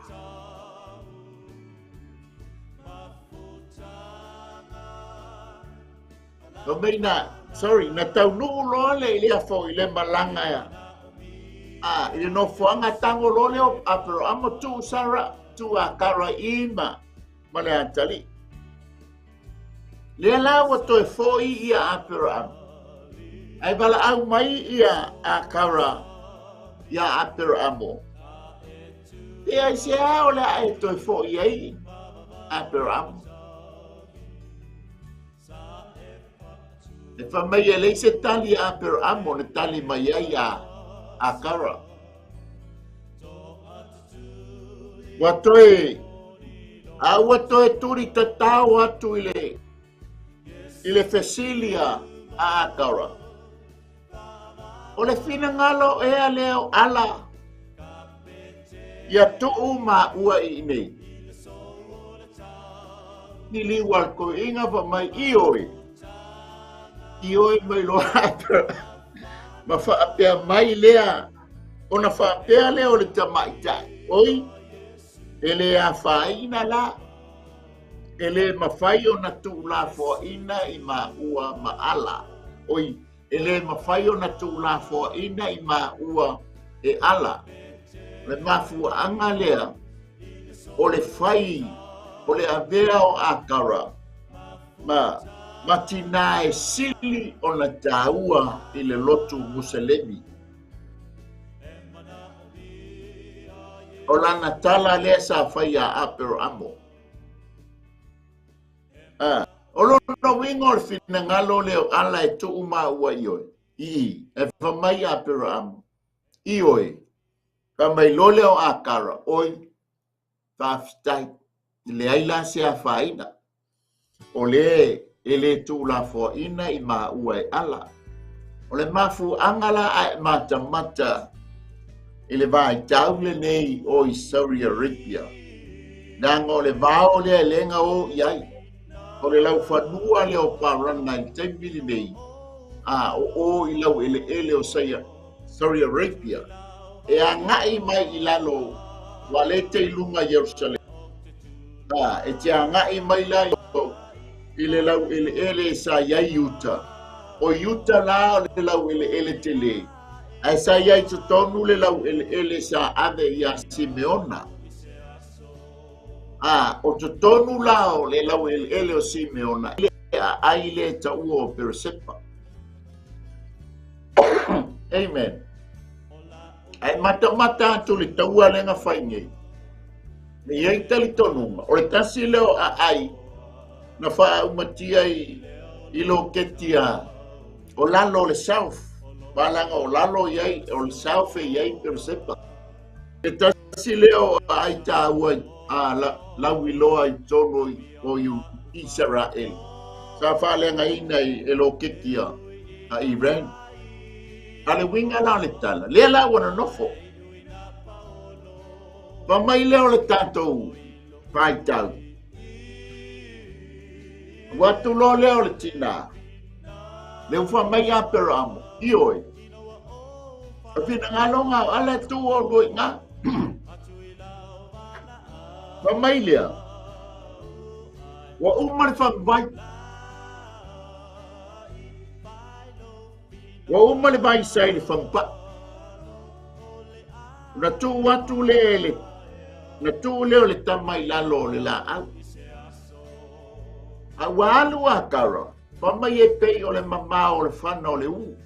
No meina, sorry, na tau nuu loa le ilia fo I le malanga ea. I no fuanga tango lo leo Abraham tu Sara tu a kara ima ma le antali. Le la wa to fo I ia Abraham. Ai bala au mai ia a kara ia Abraham. e ai se o le ai toi fo ai Abraham e fa mai ele se tali Abraham o le tali mai ai a kara watoe a watoe turi tatau atu ile fesilia a kara o le fina ngalo e leo ala ia tuu ma ua i nei ni liwal ko inga pa mai ioi mai lo ma fa apea mai lea ona fa apea lea o le tamaitai oi ele a faina la ele mafai ona tu la fo ina i ma ua ma ala oi ele mafai ona tu la fo ina i ma ua e ala le mafu anga lea o le fai o le avea o akara ma tina e sili o na taua i le lotu muselemi o lana tala lea sa fai a apero amo o lona wingo o le fina ngalo leo ala e tu uma ua ioi e famai apero amo ioi ka mai lole o akara oi fafitai le aila se a faina o le ele tu la fo ina i ma ua e ala o le mafu angala a mata mata ele vai tau le nei o i Saudi Arabia nanga o le vao le lenga o iai o le lau fanua le o parana i temili nei o i lau ele o Saudi Arabia e a ngai mai i lalo wale te ilunga Jerusalem e te a ngai mai la i le lau ele sa iai Utah o Utah la le lau ele te le ai sa iai tutonu le lau ele sa ave ia Simeona o tutonu la o le lau ele o Simeona ai le ta uo Persepa amen ai mata tu le taua le nga fainge me ia tali tonunga o le tasi leo ai na fa umatia i lo ketia o lalo le south balanga o lalo iai o le south iai Persepa le tasi leo ai taua la wiloa i tono o Israel sa fa le nga ina i lo ketia a Iran ale winga la le tala le la wana nofo pa mai leo le tatou pai tau watu lo leo le tina le ufa mai a peramo ioi a fina ngalonga ala tu o doi nga pa mai lea wa umar fa vai wa umale vai sai le fampa na tu watu le na tu le tamai la lo le la a walu akara pa mai e pe o le mama o le fana o le u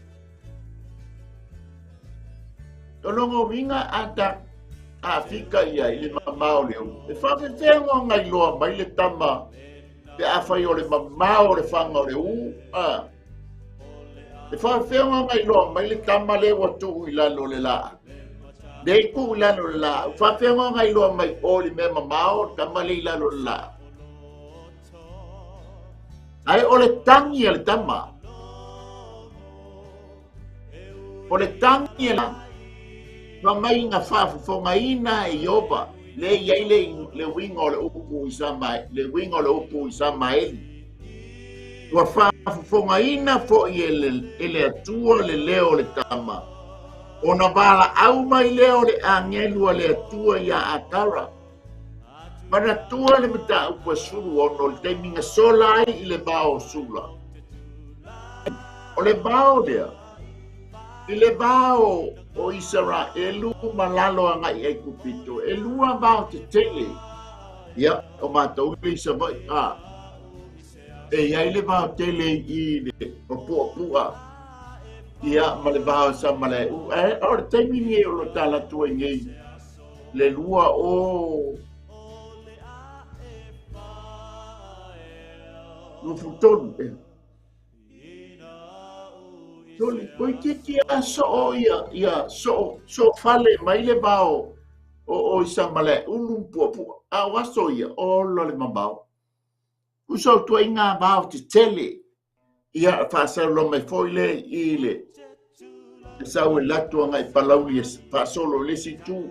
tolongo vinga ata a fika ia i le mama o le u e fa fe tengo ngai loa mai le tama pe a fai o le mama o le fanga o le u le fa fenga mai lo mai le tama le watu i la lo le la de ku la lo la fa fenga mai lo mai o le mema mao tama le la lo la ai o le tangi le tama o le tangi la fa mai nga fa fonga ina e yoba le ia le wingo le upu i sa mai le wingo le upu i sa mai wa fa fonga ina fo ele atua le leo le tama ona bala au mai leo le angelu le atua ya akara mana tua le mata upa sulu ono le taiminga sola i le bao sula o le bao lea i le bao o Israelu malalo anga i kupito e lua bao te tele ya o mata uli sa vai e ia le va tele i le pua ia ma le va sa ma le o te mini o lo tala tu ngi le lua o lufutonu toli koi kiki a so ia so fale mai le bao o isa male ulu puapu a waso ia o le mambao uso tu inga bao te tele ia fa sa lo mai foile ile sa o la tu ngai palau ia fa solo le situ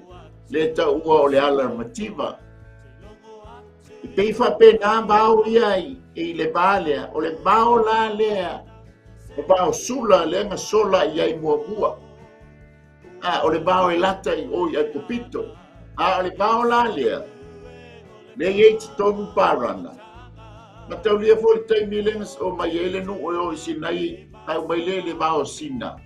le ta ua o le alarmativa i pei fa pe na bao ia i le balea o le bao la lea o bao sula le nga sola ia i mua o le bao e lata i o ia kopito o le bao la lea le ye ti tonu parana ma tau lia fo le taimi le o mai ele nu o sinai au mai le bao sina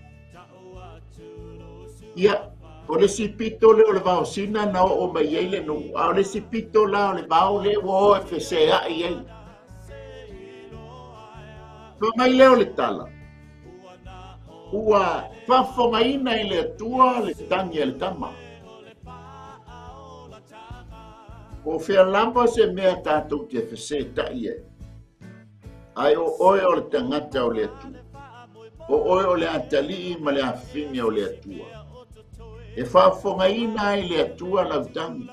ia o le sipito le o le bao sina na o mai ele nu o le sipito la o le bao le o e fesea i ai no mai le o le tala ua fafongaina i le atua le tangi le tama o fea lampa se mea tātou te fese tai e ai o oe o le tangata o le atua o oe o le atali ma le afine o le atua e fafongaina i le atua lau tangi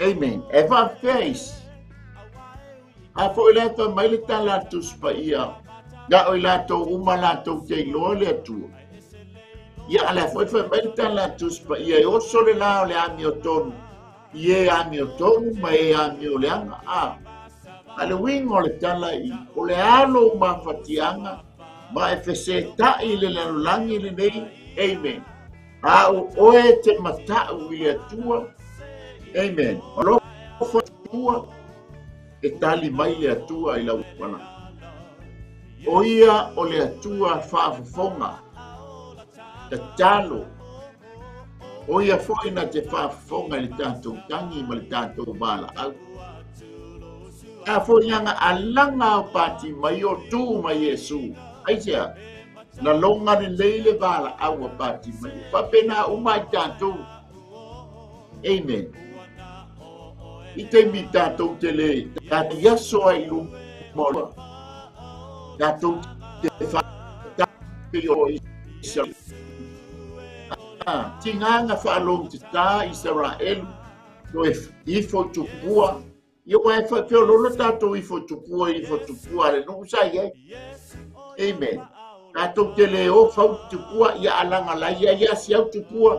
amen e fafeis a fo ile ta mai le tala tuspa ia ga o ilato uma lato te lo le atua ia ala foi mai le tala tuspa ia o sole la o le ami o tonu ie ami o tonu ma e ami o le anga ale wingo le tala i o le alo ma fatianga ma e fese tai le langi le nei amen o e te mata u le atua amen o lo fatua e tali mai le atua i lau wana o ia o le atua whaafafonga te talo o ia foina te whaafafonga le tātou tangi ma le tātou bala au a foina alanga o pati mai o tū mai Yesu aisea na longa ni leile bala au a pati mai whapena umai tātou amen i te mi tātou te le tātou yaso ai lu mola tātou te whaafafonga o isa tinganga whaalong te tā Israel no e ifo tupua yo e whakeololo tātou ifo tupua le nungu sai ai amen tātou te le o whau tupua ia alanga lai ia siau tupua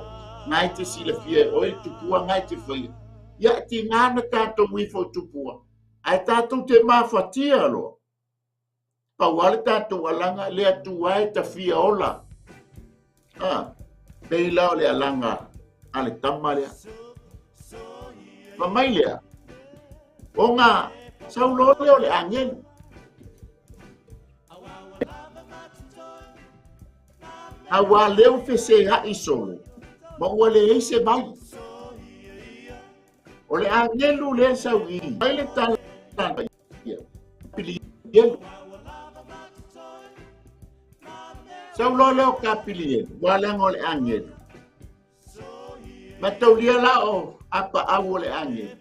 ngai te sila fia o e tupua ngai te whaia ia tingana tātou ifo tupua ai tātou te mawhatia lo pawale tātou alanga le atua e ta fia ola Peila o le alanga ale tama lea. Mamai lea. O ngā saulole o le angel. Awa leo fese hai solo. Ma ua le eise mai. O le angelu le saui. Mai le tala. Pili yelu. Saulole o kapili walang o le angel. Mataulia la o apa awo le angel.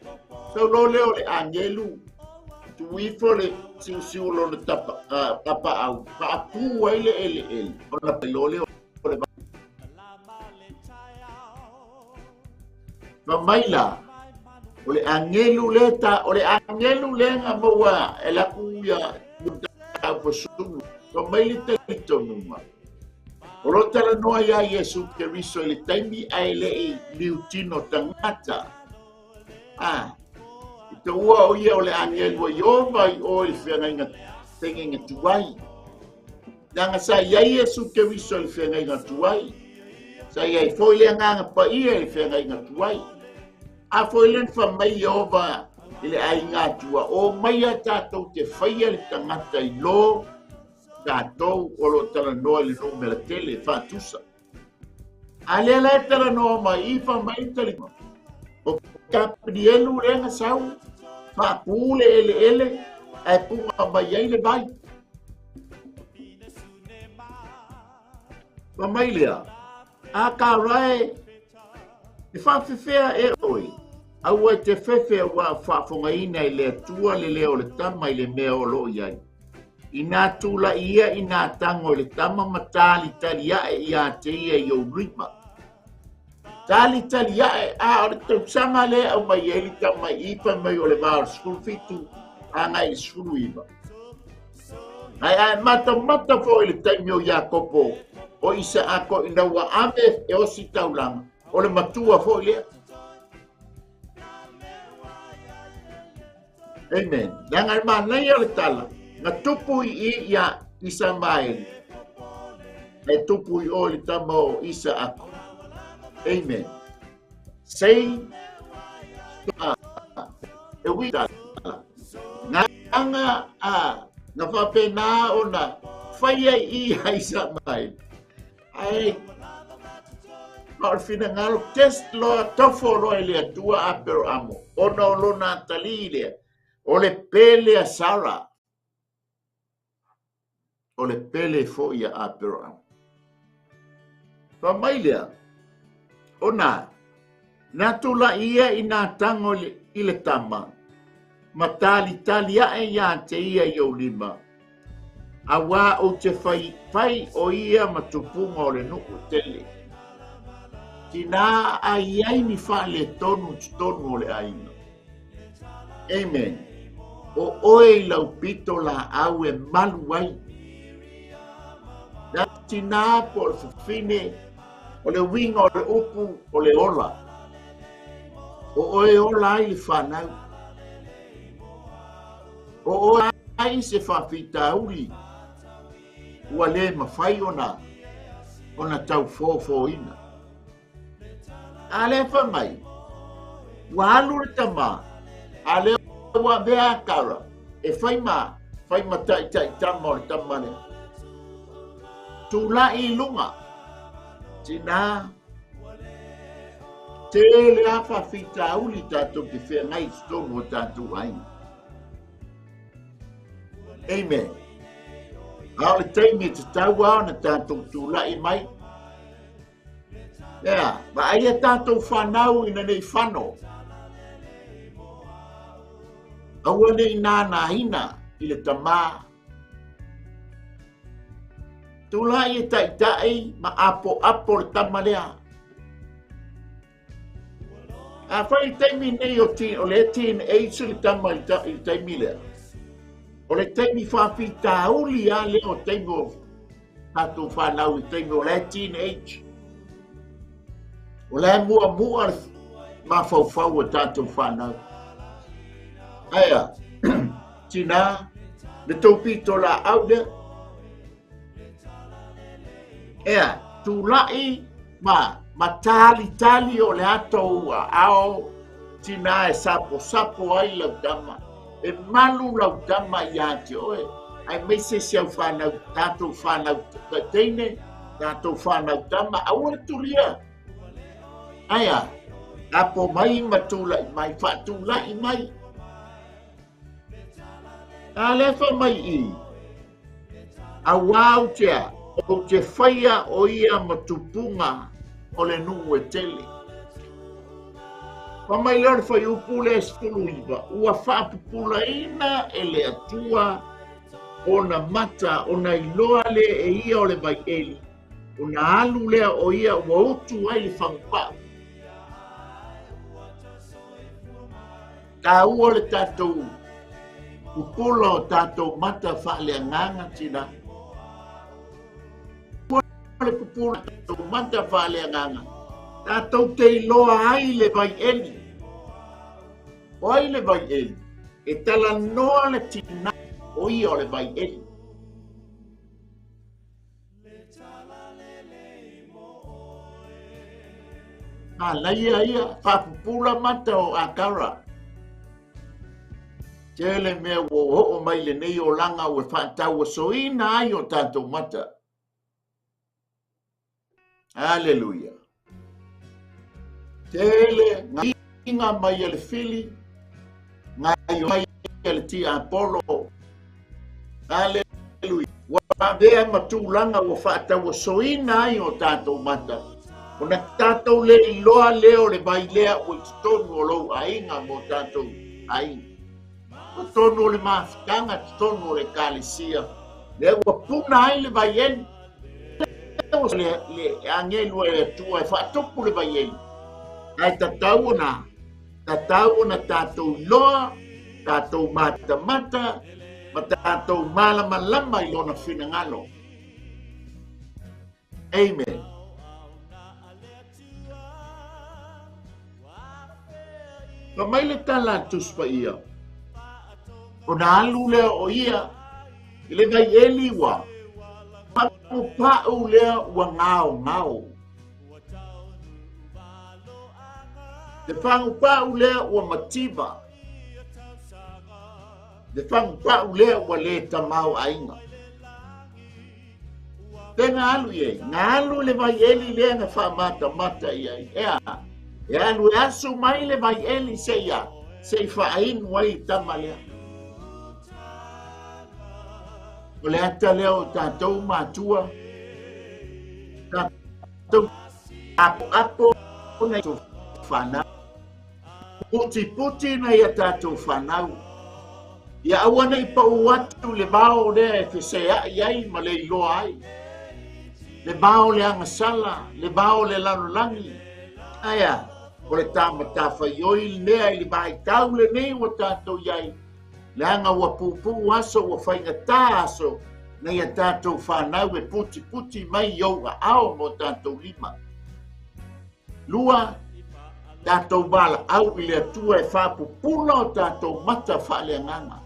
Saulole o le angelu. Tuifo le siu lo le tapa au. Paapu wa ele. O la pelole o le Mamaila. O le angelu le ta. O le angelu le nga maua. E la kuya. Muta posulu. Mamaili te numa. O lo tala noa ia Iesu Keriso le taimi ai le e liutino tangata. Ito ua o ia o le angelu i ova i o i whenga tengenga tuai. Nanga sa ia Iesu Keriso le whenga tuai. Sa ia i foi le nganga pa ia le whenga tuai. A foi le whamai i ova i le ai ngā tua. O mai a tātou te whaia le tangata i lo. Tātou o lo tala noa le no mele tele whātusa. Ale la tala noa mai i whamai talima. O kapini elu renga sau, whāpūle ele, e punga mai ai le vai. Whamai lea, a ka rai, I whawhiwhea e oi. Aua te whewhea wa whaafongaina I le atua le leo le tama I le mea o lo iai. I nā tūla ia I nā tango le tama matali tali ae I a te ia I o rima. Tali tali ae a o le tausanga le au mai eli tama ipa mai o le vāo skulu fitu a ngai skulu iba. Ai mata fo I le taimi o Iakopo o isa ako I naua ame e osi taulanga o le matua fo I lea. Amen. Nanga manai o le tala. Na tupu I ia isa mai. E tupu I o le tama o isa ako. Amen. Say e wita. Nanga na whapena o na whaia I isa mai. Ai Marfina ngalo test lo tofo lo ele tua apero amo. Ono lo na talile. Ole pele a Sara. Ole pele fo ia apero amo. Pa mailea. Ona. Natula ia ina tango ile tama. Matali talia e ia te ia yo lima. Awa o te fai o ia matupunga o le nuku tele. Tina a iai ni whale tonu o le aina. Amen. O oe lau pito la au e malu ai. Na tina po le fine o le winga o le upu o le ola. O oe ola ai le whanau. O oe ai se whawhita uli. Ua le mawhai ona tau fōfō ina. Ale fa mai. Wa alu le tama. Ale wa mea kara. E fai ma tai tama o le tama le. Tula I lunga. Tina. Te le afa fita uli tato ki whea ngai stonu o tato aina. Amen. Hau le teimi te tau au na tato tula I mai. Yeah, ba aia tātou whanau ina nei whano. Aua nei nāna hina I le tamā. Tula I tai ma apo le tamalea. A whai taimi nei o le teenage le tama I taimi lea. O le taimi whawhi tāuli a leo taimi o tātou whanau I taimi o le teenage. O le mua ma fau o tātou whanau. Aia, tina, le taupito la au lea. Ea, tūlai ma tali o le atou ao tina e sapo ai lau tama. E malu lau tama I ate oe. Ai meise siau whanau, tātou whanau teine, tātou whanau tama, au le turia. Aia, apo mai matulai mai, whatulai mai. A lefa mai I. A wau tea, o te whaia o ia matupunga o le nuu e tele. Pa mai lor whai upu le skulu iwa, ua whapupula ina e le atua o na mata o na iloa le e ia o le vai eli. O na alu lea o ia ua utu ai le whangpau. Ka ua le tātou upula o tātou mata whaaleanganga tina. Ua le pupula tātou mata whaaleanganga. Tātou te iloa ai le vai eli. O ai le vai eli. E tala noa le tina o ia o le vai eli. Laia ia, whapupula mata o akara. Tele mea wo mai le nei o langa o whaatau o soina ai o tātou mata. Hallelujah. Tele inga mai le fili, ngai mai le tia Apollo. Hallelujah. Wa bea matulanga o whaatau o soina ai o tātou mata. Ona tātou le iloa leo le vai lea o i tonu o lou ainga mo tātou ainga. O tonu o le maafitanga, tonu o le kālesia. Le ua puna ai le vai eli. Le angelu e tua e whaatupu le vai eli. Ai tatau na tātou loa, tātou mata, ma tātou malama i lona finangalo. Amen. Ka mai le tala tuspa ia. O na alu lea o ia, i le vai eli wa. Pa'u lea ua ngao. Le whangu pa'u lea ua matiba. Le whangu pa'u lea ua le tamau ainga. Te ngā alu iei, ngā alu le vai eli lea nga whamata iei. E alu e asu mai le vai eli se ia, se i whain wai tama lea. O le ata lea o tātou mātua, tātou apo nei tō whanau. Puti nei a tātou whanau. Ia aua nei pa uatu le bao lea e whesea iai ma le iloa ai. Le bao le angasala, le bao le lanulangi. Aia, o le tāmata whaioi lea i le mai tau le nei o tātou iai. Le anga ua pupu aso ua whaingata aso nei a tātou whanau e puti mai iau a ao mo tātou lima. Lua, tātou bala au i le atua e whapupula o tātou mata whaaleanganga.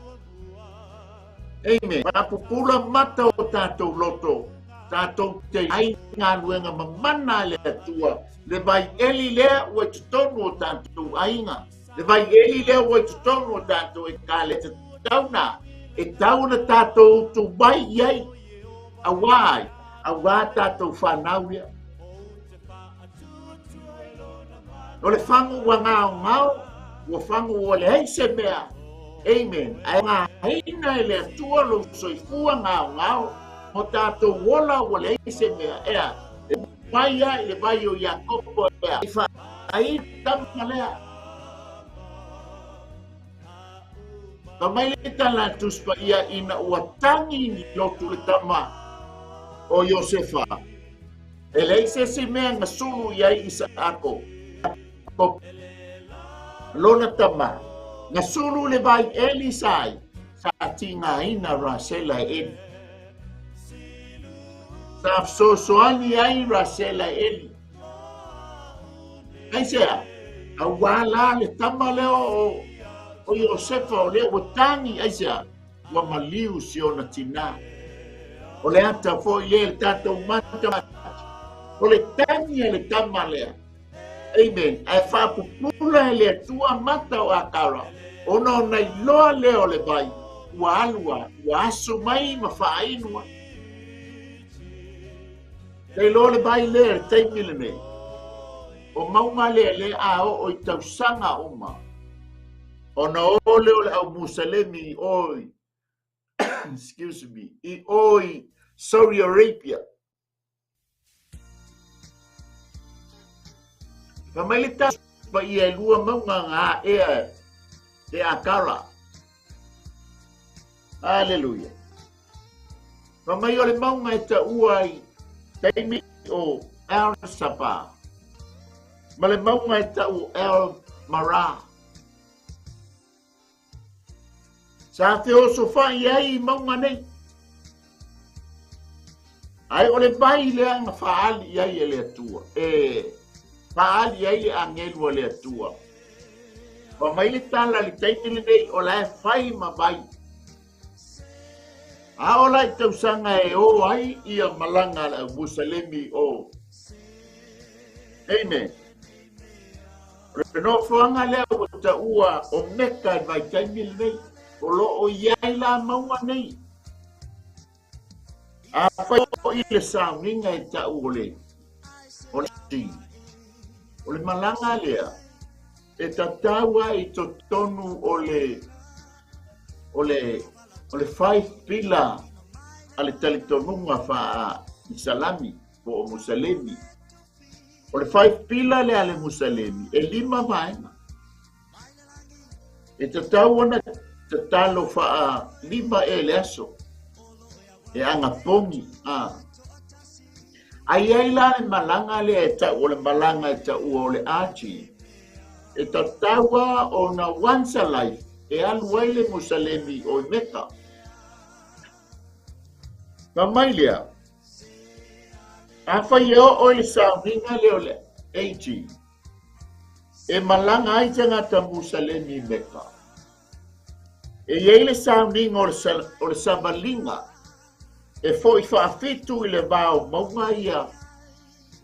Amen. Whapupula mata o tātou loto. Tātou te ai ngā luenga mamana le atua. Le vai eli lea ua tutonu o tātou ainga. Le vai eli lea ua tutonu o tātou e kāle te tauna. E tauna tātou tu bai iai. Awā tātou whanau lea. O le whangu ua ngao, ua whangu ua le heise mea. Amen. Ai ngā heina e le atua lo soifua ngao. Mo tātou wola ua le heise mea. Ea, e mai ai le vai o Iakopo ea. I whaai tama lea. Ka mai le tala tuspa ia ina ua tangi ni lotu le tama o Iosefa. E le heise se mea ngā sulu iai Isaako. Lona tama na sulu le vai Elisai sa tinga ina Rasela Eli sa soani ai Rasela Eli ai sea awala le tama leo o Iosefa o le watangi ai sea wa maliu siona tina o le ata fo le tato mata o le tangi le tama lea. Amen. Ai whapupula le tua mata o akara. Ono nei loa leo le vai. Ua alua. Ua asu mai ma whainua. Nei loa le vai le teimile nei. O maunga le a o i tausanga uma. Ono o leo le au Musalemi oi. Excuse me. I oi Saudi Arabia. Ka mai le pa ia lua maunga ngā e akara. Hallelujah. Ka mai o le maunga e ta uai teimi o El Sapa. Ma le maunga e ta u El Mara. Sa te oso whai ai maunga nei. Ai o le vai leanga whaali ai e le atua. Paali ai angelu le atua. Pa mai le tala le taitile nei o la fai ma vai. A o lai tausanga e o ai ia malanga la Musalemi o. Amen. Reno whanga lea o ta ua o meka vai taimile nei. O lo o iai la maua nei. A whai o i le sauninga e ta ua le. O le ti. O le malanga lea, e tataua i to tonu o le five pila a le talitonunga wha i salami po o Musalemi. O le fai pila le ale musalemi, e lima vaenga. E te tau ana te talo faa lima e le aso. E anga pongi. Ai la le malanga le e ta o le malanga e ta ua o le achi. E ta taua o na once a life. E alu ai le musalemi o i meka. Ma mai lea. A whai o le sauninga leo le eiji. E malanga ai tangata musalemi meka. E iei le sauninga o le samalinga. E fo i whaafitu i le vau maunga ia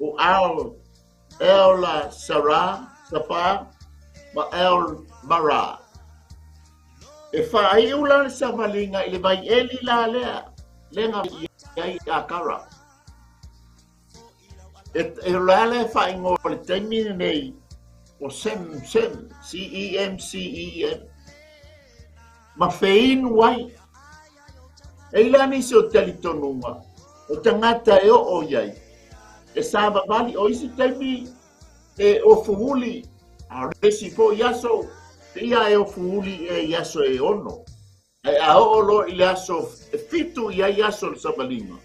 o ao la sapa ma el mara. E whaai ula le samalinga i le vai eli la lea. Lenga iei a kara. E lale whaai ngō le taimine nei o sem, C-E-M. Ma fein wai. E lani se o talitonunga. O tangata e o iai. E sāba vali o isi taimi e o fuhuli. A resi po yaso. Ia e o fuhuli e yaso e ono. E a o lo i le aso fitu ia yaso le sabalima.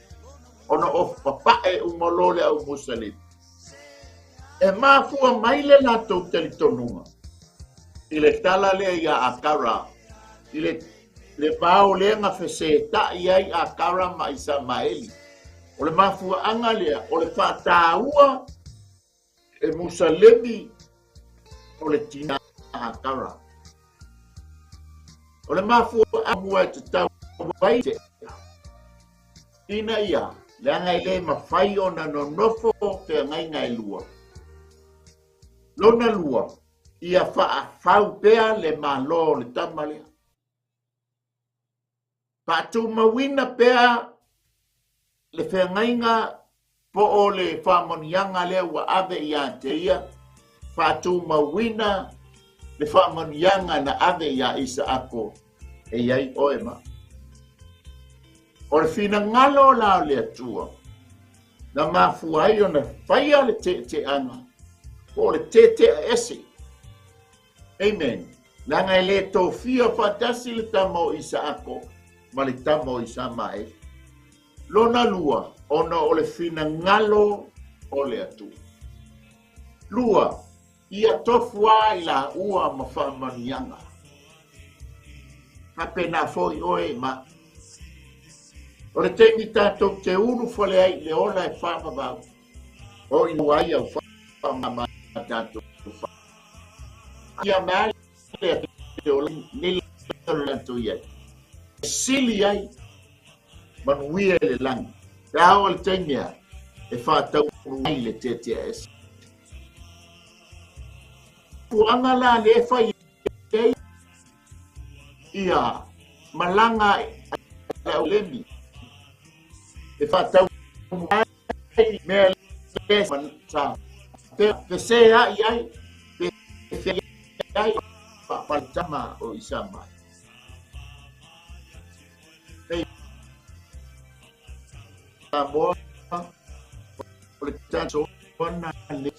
Ona o papae umolole au musalim. E mafua maile lato talitonunga. I le tala le ia a kara. I le pao lenga fese ta iai a kara ma isa maeli. O le mafua anga lea. O le whataua e musalemi o le tina a kara. O le mafua amua e te tau waite. Ina ia. Le angai le mawhai o na nonofo te ngai ngai lua. Lona lua. Ia whau pea le malo le tamalea. Patu mawina pea le whengainga po o le whamonianga lea wa ave ia te ia. Patu mawina le whamonianga na ave ia isa ako e iai oema. O le whina ngalo lao le atua. Na mafuai o na whaia le te anga. O le te ese. Amen. Langa le tō fia whatasi le tamo isa ako. Ma le tamo isa mai. Lona lua. Ona o le whina ngalo o le atua. Lua. Ia tofua i la ua ma whamanianga. Hape na foi oe ma. O le tengi tātou te uru whale ai le ola e whamavau. O inu ai au whamama tātou whamavau. Ia mea le ola nile lanto iai. Sili ai manuia le langi. Te awa le tengia e whātau ai le TTS. Puanga la le whai ei. Ia malanga e ulemi. E whātau ai mea le sa. Pe se ai ai. Pe se ai. Paltama o isa mai. Boa o le tanto ona le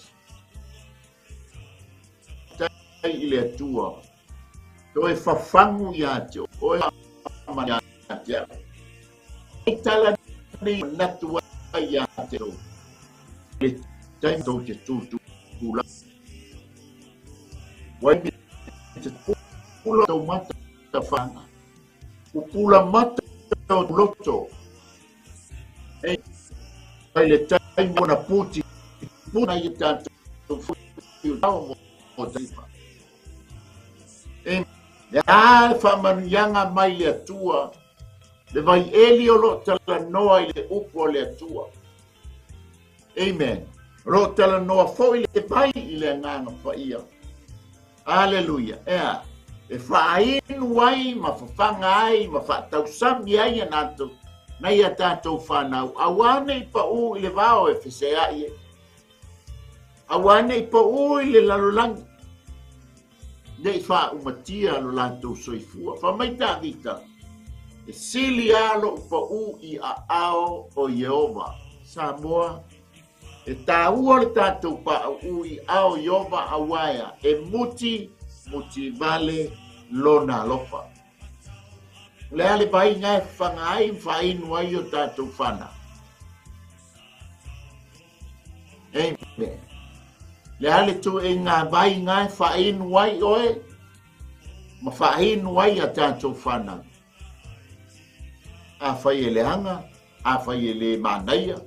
tai ile atua to e fafangu ia te o e mana te e tala ni natua ia te le tai to te tu la wai te pula to mata ta fanga o pula mata to loto ai le tai mona puti puna i tanto fu tau mo taipa ya whamanianga mai le atua le vai eli o lo tala noa i le upo le atua amen lo tala noa fo i le vai i le nganga whaia aleluia ea e whainu ai ma whawhanga ai ma whatausami ai anato na ia tātou whanau. Awane i pa u i le vao e whisea i e. Awane i pa u i le lalolangi. Nei wha umatia lo lantou soifua. Whamai tā vita. E sili alo pa u i a ao o Yehova. Samoa E tāua le tātou pa ui ao iova awaia e muti vale lona lofa. Le ale vai ngai whangai whainu ai o tātou whana. Amen. Le ale tu e ngā vai ngai whainu ai oe, ma whainu ai a tātou whana. A whai e le hanga, a whai e le manaia,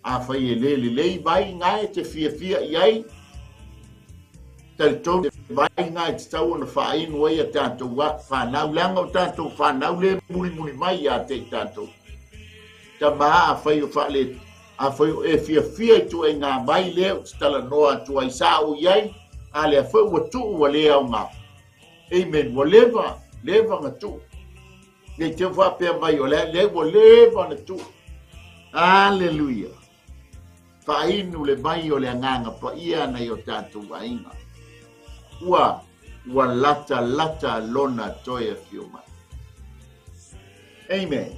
a whai e le lei vai ngai te fia iai, tau te vai ngai te tau ana whainu ai a tātou whanau, langa o tātou whanau le muli mai a te tātou. Ta maa a whai o whale, a whai o e fia tu e ngā mai leo, te tala noa tu ai sao iai, a le a whai wa tu wa le au ngā. Amen, wa leva ngā tu. Nei te whapea mai o le wa leva na tu. Alleluia. Whainu le mai o le nganga pa ia nei o tātou ainga. Ua lata lona toia fiuma. Amen.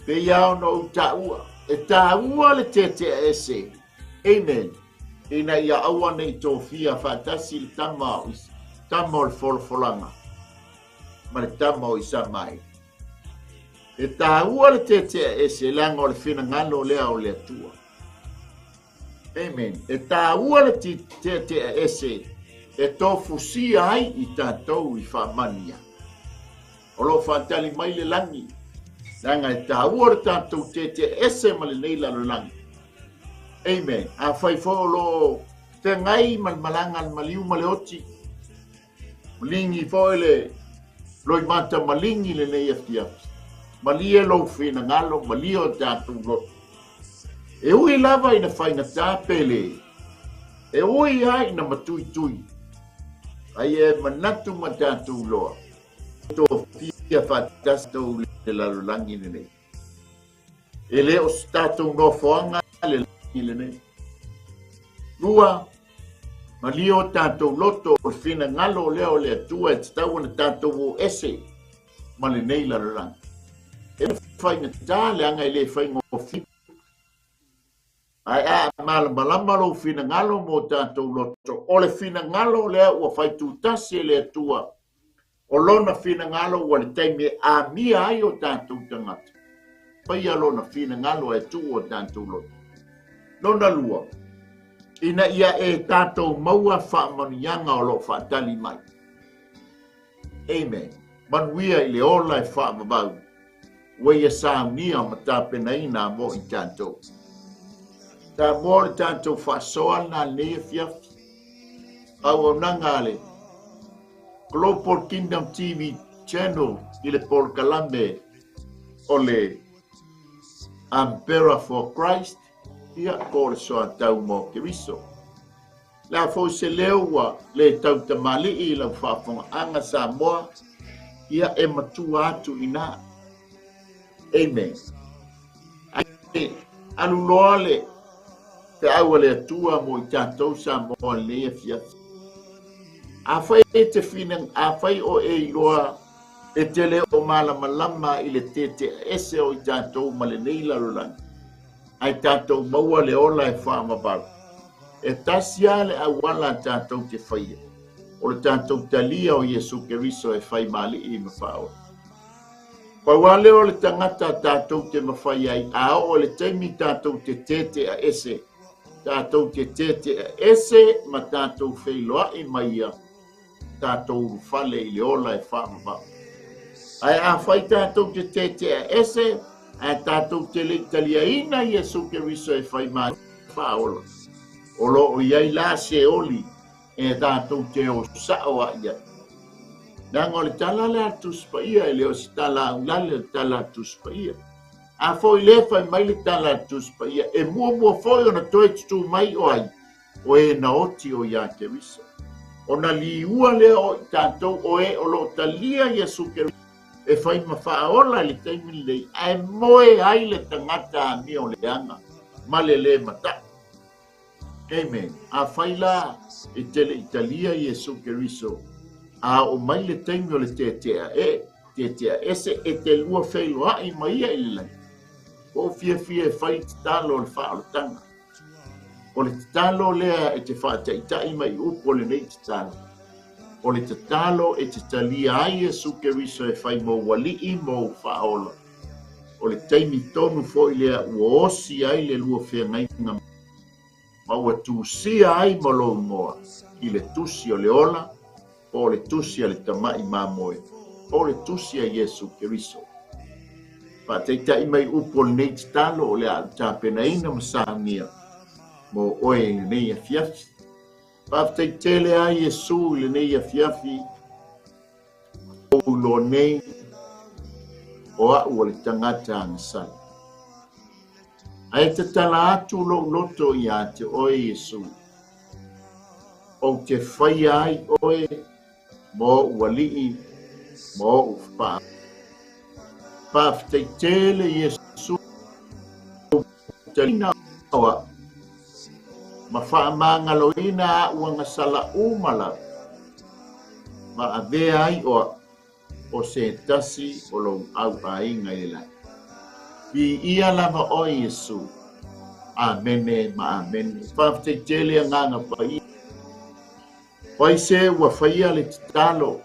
Pe iau no tāua. E tāua le te ese. Amen. Ina ia aua nei tō fia whatasi le tama o le folfolanga. Ma le tama o isa mai. E tāua le te ese langa o le whina ngalo lea o le atua. Amen. E tāua le te ese e tofu sia ai i tātou i whamania. O lo whantali mai le langi. Langa e tāua le tātou te ese ma le nei lalo langi. Amen. A whai wholo te ngai malanga maliu maleoti. Malingi whoele loi mata malingi le nei afiafi. Malie lo whina ngalo, malie o tātou loto. E ui lava ina whaina tāpele. E ui hai na matui. Ai e manatu ma tātou loa. Tō fia whatastou le lalolangi le nei. E leo tātou no whoanga le langi le nei. Lua, malie o tātou loto o whina ngalo leo le atua e tau na tātou o ese ma le nei lalolangi. E whaina tā le anga i le whainga o whina. Ai malama lo fina ngalo mo tātou loto. O le fina ngalo lea ua whaitu tasi le atua. O lona fina ngalo ua le taime a mia ai o tātou tangata. Paia lona fina ngalo e tu o tātou loto. Lona lua. Ina ia e tātou maua whaamanianga o lo whaatali mai. Amen. Manuia i le ola e whaamabau. Weia saunia ma tāpena ina mo i tātou. Ta mole tātou whasoa na le fiafi. Au nangale. Global Kingdom TV channel i le Paul Kalambe o le Umbrella for Christ. Ia ko le Soatau Mo Keriso. La fo se leua le tau tamali i la whaafonga anga Samoa. Ia e matua atu ina. Amen. Anu loa le te aua le atua mo i tātou Samoa le e fiafi. A whai e te whina, a whai o e iloa e te le o malama i le te ese o i tātou ma le nei larolangi. Ai tātou maua le ola e whaamabau. E tasia le awala tātou te whaia. O le tātou talia o Yesu Keriso e whai mali i mawhao. Pawale o le tangata tātou te mawhai ai, a o le taimi tātou te a ese. Tātou te a ese ma tātou whailoa i maia. Tātou whale i le ola e whaamabau. Ai a whai tātou te a ese, a tātou te le talia ina Yesu Keriso e whai mai whaola. O lo o iai la se oli e tātou te o sao a ia. Nanga o le tala le atu spaia e leo si tala unale le tala atu spaia. A foi le whai mai le tala atu spaia e mua foi o na toi tutu mai o ai. O e na oti o ia Keriso. O na li ua leo o tātou o e o lo talia Yesu Keriso. E whai mawhaola le taimi lei, ai moe ai le tangata a mi o le anga, ma le mata. Amen. A whai la e tele Italia Yesu Keriso, a o mai le taimi o le te ese e te lua whailoa i maia i le lai. O fia e whai te talo o le whaolotanga. O le tatalo lea e te whaataitai mai upo le nei tatalo. O le tatalo e te talia ai Iesu Keriso e whai mo walii mo whaola. O le teimi tonu foi lea ua osi ai le lua whiangainga. Ma ua tūsia ai mo lo ngoa. I le tusi o le ola, o le tusi o le tamai mamoe. O le tusi a Iesu Keriso. Whaataitai mai upo le nei tatalo o le a tāpenaina masānia. Mo oe le nei a fiafi. Whaaftaitele a Iesu le nei a fiafi. O lo nei. O a ua le tangata angasai. Ai te tala atu lo loto i a te oe Iesu. O te whai ai oe. Mo ua lii. Mo uwha. Whaaftaitele Iesu. Talina oa. Ma whaamangaloina a uanga sala umala. Ma avea ai oa. O se tasi o lo au ainga i lai. Bi ia lava o Iesu. Amene ma amene. Whaaftaitele a nganga pai. Pai se ua whaia le titalo.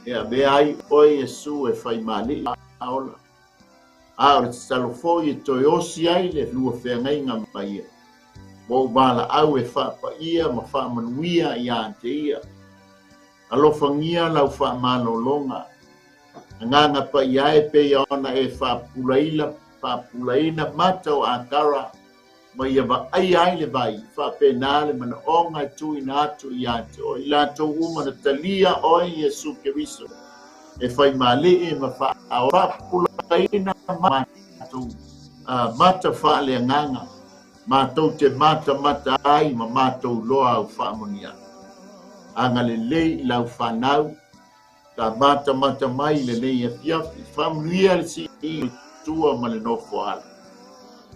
E avea ai o Iesu e whai mali a ola. A o le titalo foi e toi osi ai le lua whengainga mai. Mo bala au e whapaia ma whamanuia i ante ia. Alofangia lau whamanolonga. Nganga pa ia e pe ona e whapulaina mata o akara. Ma ia ba ai le vai. Whapenale mana onga tui na atu i ante. O ilato uma na talia o Iesu Keriso. E whai male e ma whapulaina mata whale nganga. Mātou te mata ai ma mātou loa au whaamonia. Anga le lei lau whanau. Ta mata mai le lei a fiafi. Whamunia le si i tua ma le nofo ala.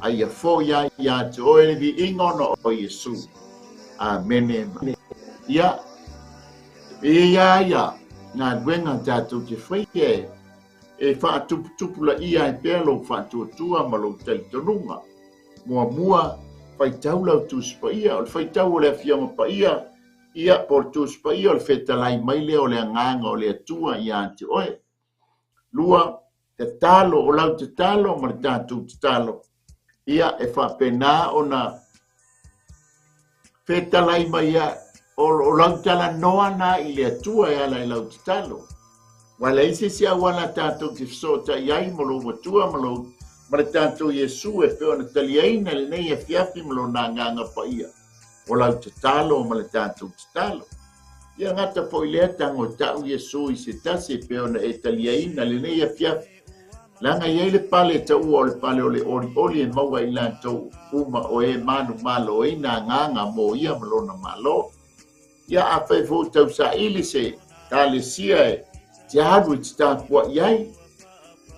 Ai a fo ia te oe le vi ingono o Iesu. Amene. Ia. Ia. Ngā duenga tātou te whaike. E whaatupula ia e pēlo whaatuatua ma lo talitonunga. Mua fai tau lau tuspaia, o fai tau o le afiama paia, ia por tuspaia o le fetalai mai lea o le anganga o le atua i ante oe. Lua, te talo o lau te talo, ma le tātou te talo. Ia e whapena o na fetalai mai ia, o lau tala noa na i le atua e ala i lau te talo. Wala isi si awana tātou te sota iai mo lo matua mo lo ma le tātou Iesu e wheo na taliaina le nei e fiafi mlo nā nganga pa ia. O lau te talo ma le tātou te talo. Ia ngata po i lea tango tau Iesu i se tasi e wheo na e taliaina le nei e fiafi. Langa iei le pale tau o le pale o le oli e maua i lantou uma o e manu malo e nā nganga mo ia mlo na malo. Ia a whaifo tau sa ili se tale sia e te hadu i te tāpua iai.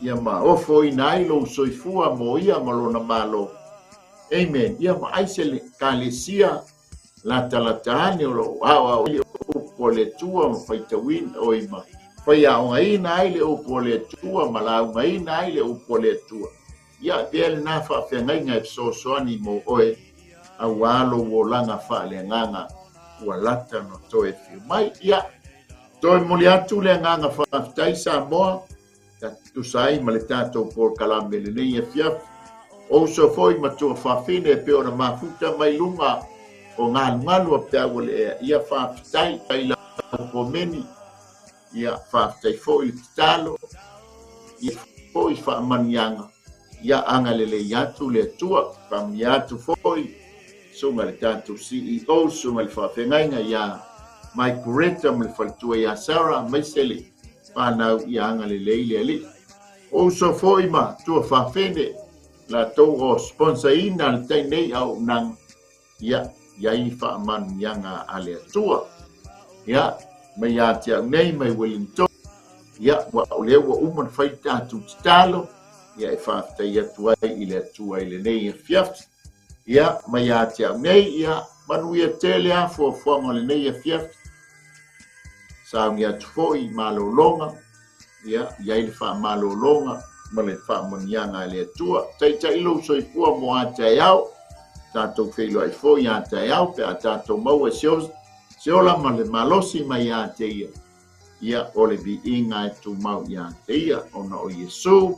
Ia ma ofo i nai lo soifua mo ia malona malo. Amen. Ia ma aise le kalesia la talatane o lo awa o le upo le tua ma whaitawin o ima. Whai au ngai nai le upo le tua ma lau ngai nai le upo le tua. Ia pēle nā whawhengai ngai soani mo oe au alo o langa whale nganga ua lata no toe whiu mai. Ia toe moli atu le nganga whawhtai sa moa. Tu sai ma le tātou por kalame le nei e fiaf. O so foi ma tua whawhine e peo na mafuta mai lunga o ngā ngalu a pēo le ea. Ia whawhtai ai la pomeni. Ia whawhtai foi te talo. Ia foi whaamanianga. Ia anga le iatu le tua. Pam iatu foi. Sunga le tātou CEO. Sunga le whawhengainga ia mai kureta ma le whalitua ia Sarah Maisele. Whanau i anga le leile ali. O so foi ma tua whawhene la tau o sponsaina le tai nei au nang ia iai whaamanu ianga ale atua. Ia mai ia te au nei mai Wellington. Ia wa o leo wa uman whai tātou te talo. Ia e whawhtai atu ai i le atua i le nei e fiaf. Ia mai ia te au nei ia manu ia tele a fuafuanga le nei e fiaf. Saungi atu foi malo longa. Ia iai le wha malo longa. Ma le wha manianga le atua. Tai ilo soifua mo a te au. tātou whailo ai fo ia te au pe a tātou mau e seo lama le malosi mai ia te ia o le bi inga e tu mau ia te ia ona o Yesu.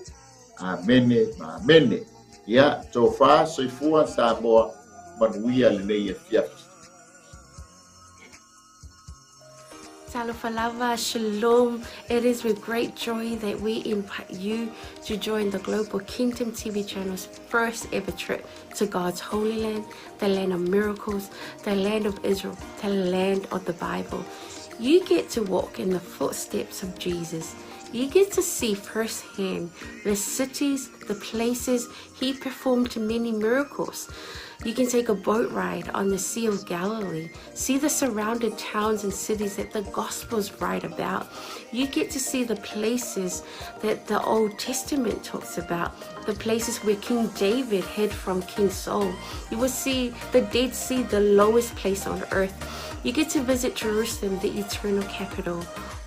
Amene, amene. Ia tō wha soifua sa moa manuia le nei e fiafi. Talofalava, Shalom. It is with great joy that we invite you to join the Global Kingdom TV channel's first ever trip to God's Holy Land, the land of miracles, the land of Israel, the land of the Bible. You get to walk in the footsteps of Jesus. You get to see firsthand the cities, the places he performed many miracles. You can take a boat ride on the Sea of Galilee, see the surrounded towns and cities that the Gospels write about. You get to see the places that the Old Testament talks about, the places where King David hid from King Saul. You will see the Dead Sea, the lowest place on earth. You get to visit Jerusalem, the eternal capital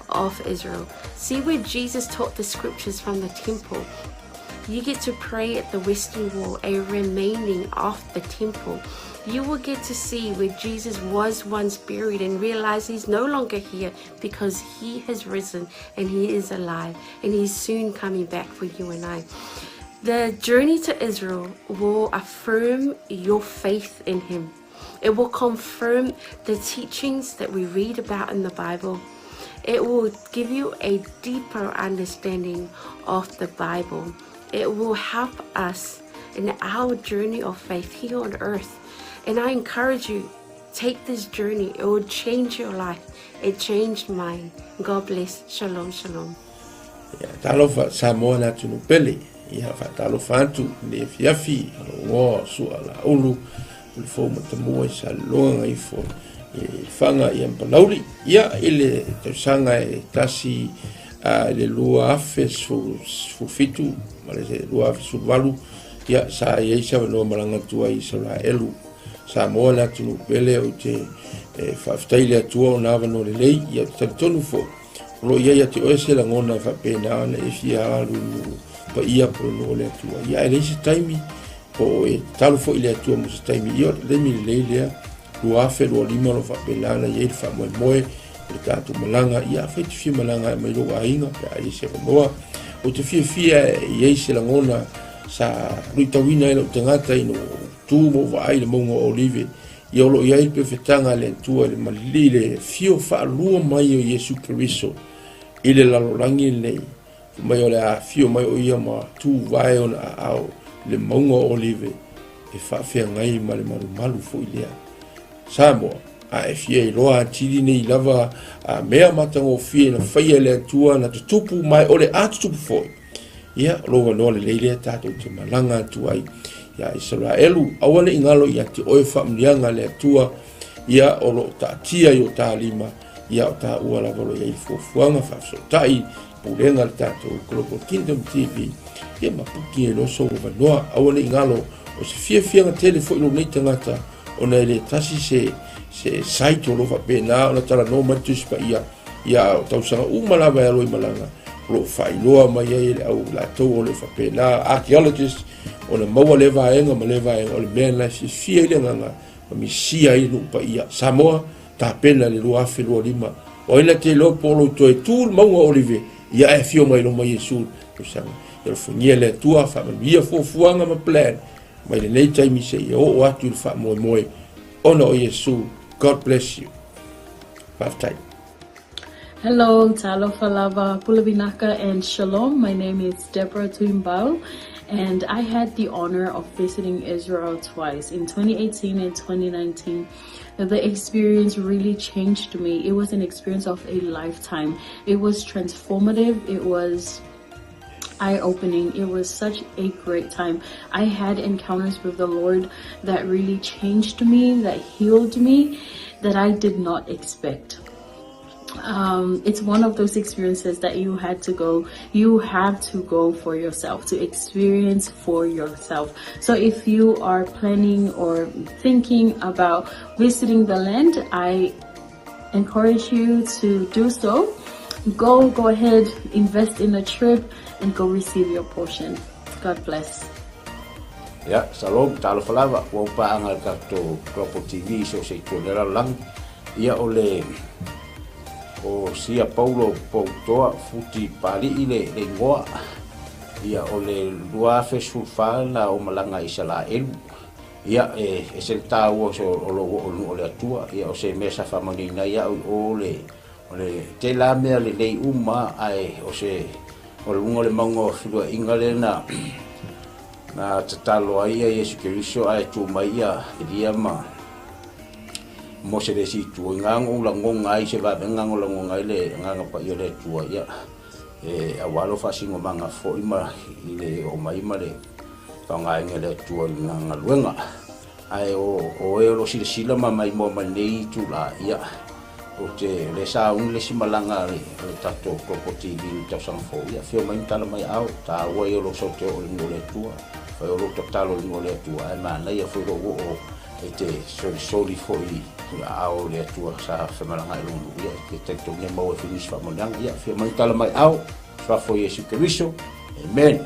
of Israel. See where Jesus taught the scriptures from the temple. You get to pray at the Western Wall, a remaining of the temple. You will get to see where Jesus was once buried and realize he's no longer here because he has risen and he is alive and he's soon coming back for you and I. The journey to Israel will affirm your faith in him. It will confirm the teachings that we read about in the Bible. It will give you a deeper understanding of the Bible. It will help us in our journey of faith here on earth. And I encourage you, take this journey. It will change your life. It changed mine. God bless. Shalom, shalom. Talofa Samoa na tunu pele. Ia fa talofa atu le fiafi ngo su ala ulu. Ulfo matamua sa longa ifo. Fanga ia mpalauri. Ia ile tausanga e tasi le lua afe su fitu. Malese lua afe su valu. Ia sa yeisa wanoa malanga tua Israelu. Samoa na tunu pele o te whaftaile atua o nā wano le lei. Ia tatonu fo. Lo ia te oese la ngona whapena na e fia alu pa ia prono le atua. Ia e leise taimi po e talo fo ile atua mo se taimi. Ia le mi le lea lua afe lua lima lo whapena na ia le whamoe moe le tātu malanga. Ia whaiti fia malanga e mai loa ainga pe a ese moa. O te fia i eise la ngona sa ruitawina e lo tangata ino tū mo vai le monga olive. Ia olo ia ilpe whetanga le tua le malili le fio whaalua mai o Yesu Keriso. Ile lalorangi nei. Mai o le a fio mai o ia ma tū vai o na au le monga olive. E whawhia ngai ma le malu fo ilea. Samoa, a e fia i loa tiri nei lava a mea matango fia na whaia le tua na tutupu mai o le atutupu foi. Ia loa noa le leilea tātou te malanga tuai. Ia Israelu awane ingalo ia te oe whamlianga le atua ia o lo tātia i o tā lima ia o tā ua lavalo ia i fuafuanga whafsotai purenga le tātou Global Kingdom TV ia mapuki e loso o wanoa awane ingalo o se fiafianga telefo ilo nei tangata o nei le tasi se saito lo whapena o na tala no matuspa ia o tausanga umalawa e aloi malanga lo whailoa mai e le au la tau o le whapena archaeologist o le maua le vaenga ma le vaenga o le mea na si fia ile nganga ma mi sia i lupa ia Samoa ta pena le lua afe lua lima o ina te lo polo to e tūl maunga olive ia e fio mai lo mai Yesu o sanga ia funia le tua fa ma ia fuanga ma plan mai le nei taimi se ia o atu il fa moe moe ona o Yesu. God bless you. Five time. Hello, Talofa Lava, Pulabinaka, and Shalom. My name is 𝗵𝗚𝗚𝗚𝗚𝗚𝗚, and I had the honor of visiting Israel twice, in 2018 and 2019. The experience really changed me. It was an experience of a lifetime. It was transformative. It was eye-opening. It was such a great time. I had encounters with the Lord that really changed me, that healed me, that I did not expect. It's one of those experiences that you have to go for yourself, to experience for yourself. So if you are planning or thinking about visiting the land, I encourage you to do so. Go ahead, invest in a trip and go receive your portion. God bless. Ya, salom talo falava wa paanga to Global TV so se tolera lang ia ole o sia Paulo Poutoa futi pali ile le ngoa ia ole lua fesulfa na o malanga Israel ia sel tau so ole atua ia o se mesa famanina ia ole te la mea le lei uma ai o se o le mango fua ingale na tatalo ai Yesu Keriso ai tu mai ia dia ma mo se desi tu ngango la ngonga ai se va ngango la ngonga ile nganga pa ia le tu ia awalo fasingo manga fo ima ile o mai male ka ngai ngele tu nganga luenga ai o lo sila mai mo nei tu la ia o te le sa un le simalanga le tato Global TV ta sang fo ia fio mai tala mai au ta wa yo lo so te o le tu o lo totalo ni ole tua ai mana ia foi o te soli foi ao le tua sa femalanga i lungu ia ke te tonge mo finish fa monang ia fia mai tala mai au fa foi Yesu Keriso amen.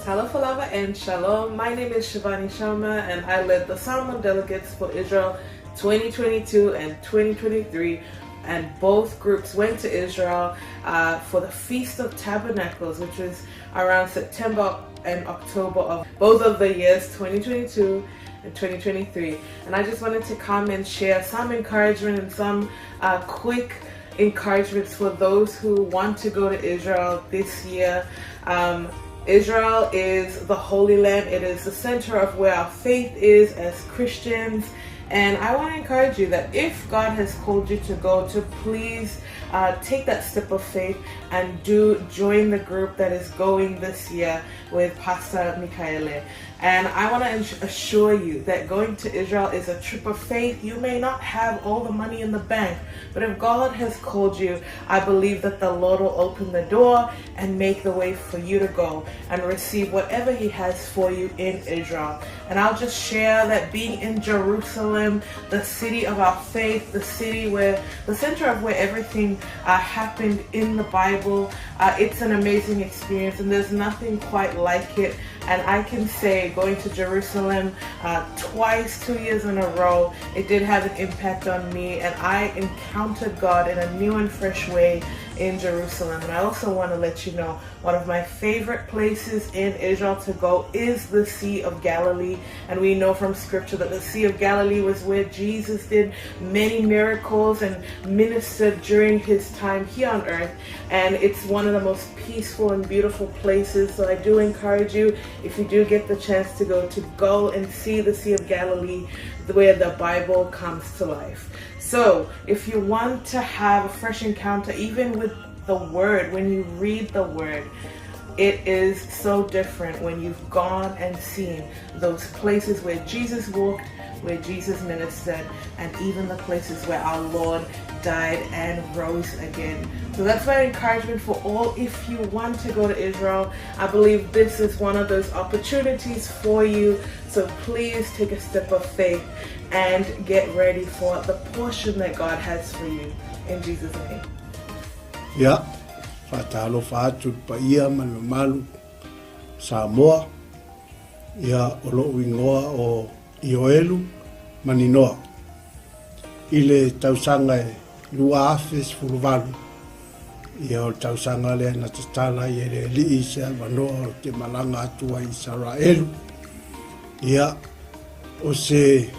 Talafalava and shalom. My name is Shivani Sharma and I led the Salmon Delegates for Israel 2022 and 2023. And both groups went to Israel for the Feast of Tabernacles, which was around September and October of both of the years 2022 and 2023. And I just wanted to come and share some encouragement and some quick encouragements for those who want to go to Israel this year. Israel is the Holy Land. It is the center of where our faith is as Christians. And I want to encourage you that if God has called you to go, to please take that step of faith and do join the group that is going this year with Pastor Michaele. And I want to assure you that going to Israel is a trip of faith. You may not have all the money in the bank, but if God has called you, I believe that the Lord will open the door and make the way for you to go and receive whatever He has for you in Israel. And I'll just share that being in Jerusalem, the city of our faith, the city where the center of where everything happened in the Bible, it's an amazing experience, and there's nothing quite like it. And I can say going to Jerusalem twice, 2 years in a row, it did have an impact on me, and I encountered God in a new and fresh way in Jerusalem. And I also want to let you know, one of my favorite places in Israel to go is the Sea of Galilee. And we know from scripture that the Sea of Galilee was where Jesus did many miracles and ministered during His time here on earth. And it's one of the most peaceful and beautiful places. So I do encourage you, if you do get the chance to go and see the Sea of Galilee, where the Bible comes to life. So if you want to have a fresh encounter, even with the Word, when you read the Word, it is so different when you've gone and seen those places where Jesus walked, where Jesus ministered, and even the places where our Lord died and rose again. So that's my encouragement for all. If you want to go to Israel, I believe this is one of those opportunities for you. So please take a step of faith and get ready for the portion that God has for you. In Jesus' name. Yeah. Fatalo fatu pa ia malu Samoa ia olo wingoa o Ioelu maninoa ile tausanga lua afes fuluvalu ia o tausanga le na tatala ia le liisa manoa te malanga atua Israelu ia o se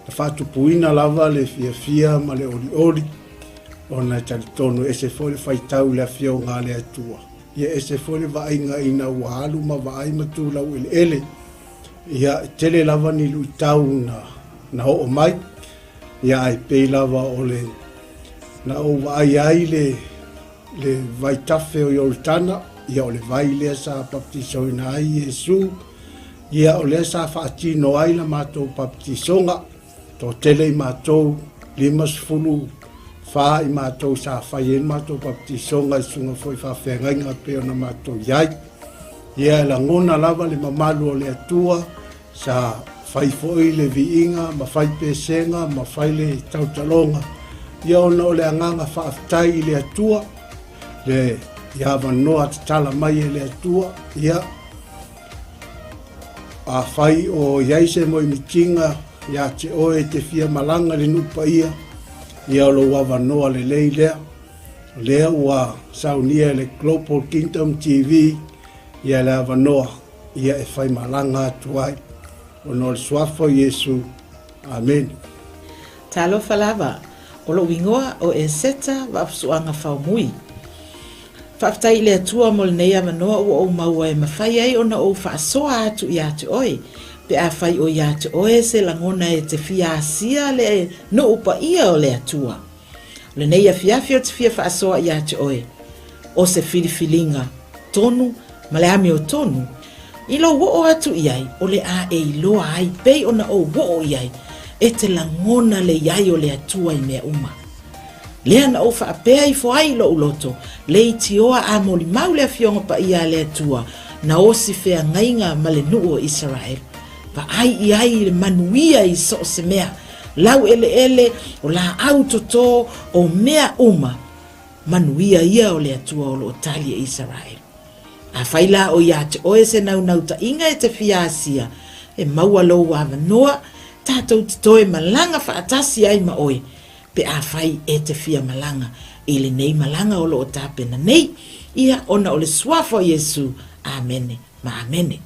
fatu puina lava le fia ma le oli ona talitono ese fole faitau le fio ngale atua ia ese fole vainga ina walu ma vai matu lau ele ia tele lava ni luitau na o mai ia ai pe lava ole na o vai ai le vai tafe o Yordana ia ole vai le sa baptiso ina ai Yesu ia ole sa faatino ai la mato baptisonga to tele mato limas fulu fa i matou sa fai en matou baptisonga i sunga foi fa whengainga pe ona matou iai. Ia la ngona lava le mamalu o le atua sa fai foi le viinga, ma fai pesenga, ma fai le tautalonga. Ia ona o le anganga fa aftai le atua, le ia vanoa tatala mai le atua, ia a whai o iaise mo i mitinga ia te oe te fia malanga le nupa ia lo wawanoa le leilea lea ua saunia le Global Kingdom TV ia le wawanoa ia e whai malanga atuai o no le suafo Yesu. Amen. Talo falava o lo wingoa o e seta wa apsuanga whaumui. Whaftai le atua mo le neia manoa o maua e mawhai ai o na o whaasoa atu i atu oe. Pe a whai o i atu oe se langona e te fia asia le no upa ia o le atua. Le neia fiafio te fia whaasoa i atu oe. O se filifilinga tonu, ma le ame o tonu. I lo wo atu iai o le a e iloa ai pei o na o wo iai. E te langona le iai o le atua i mea uma. Lea na ofa apea i foai lo uloto, le itioa a moli mau le afionga pa ia le atua, na osi fea ngainga ma le nuu o Israel. Pa ai le manuia i so se mea, lau ele o la autoto o mea uma, manuia ia o le atua o lo talia Israel. A faila o ia te oe se nau ta inga e te fia asia, e maua lo wa manoa, tātou te toe malanga whaatasi ai ma oe, pe a whai e te fia malanga, i le nei malanga o lo o tāpena nei, ia ona o le suafo Yesu, amene, ma amene.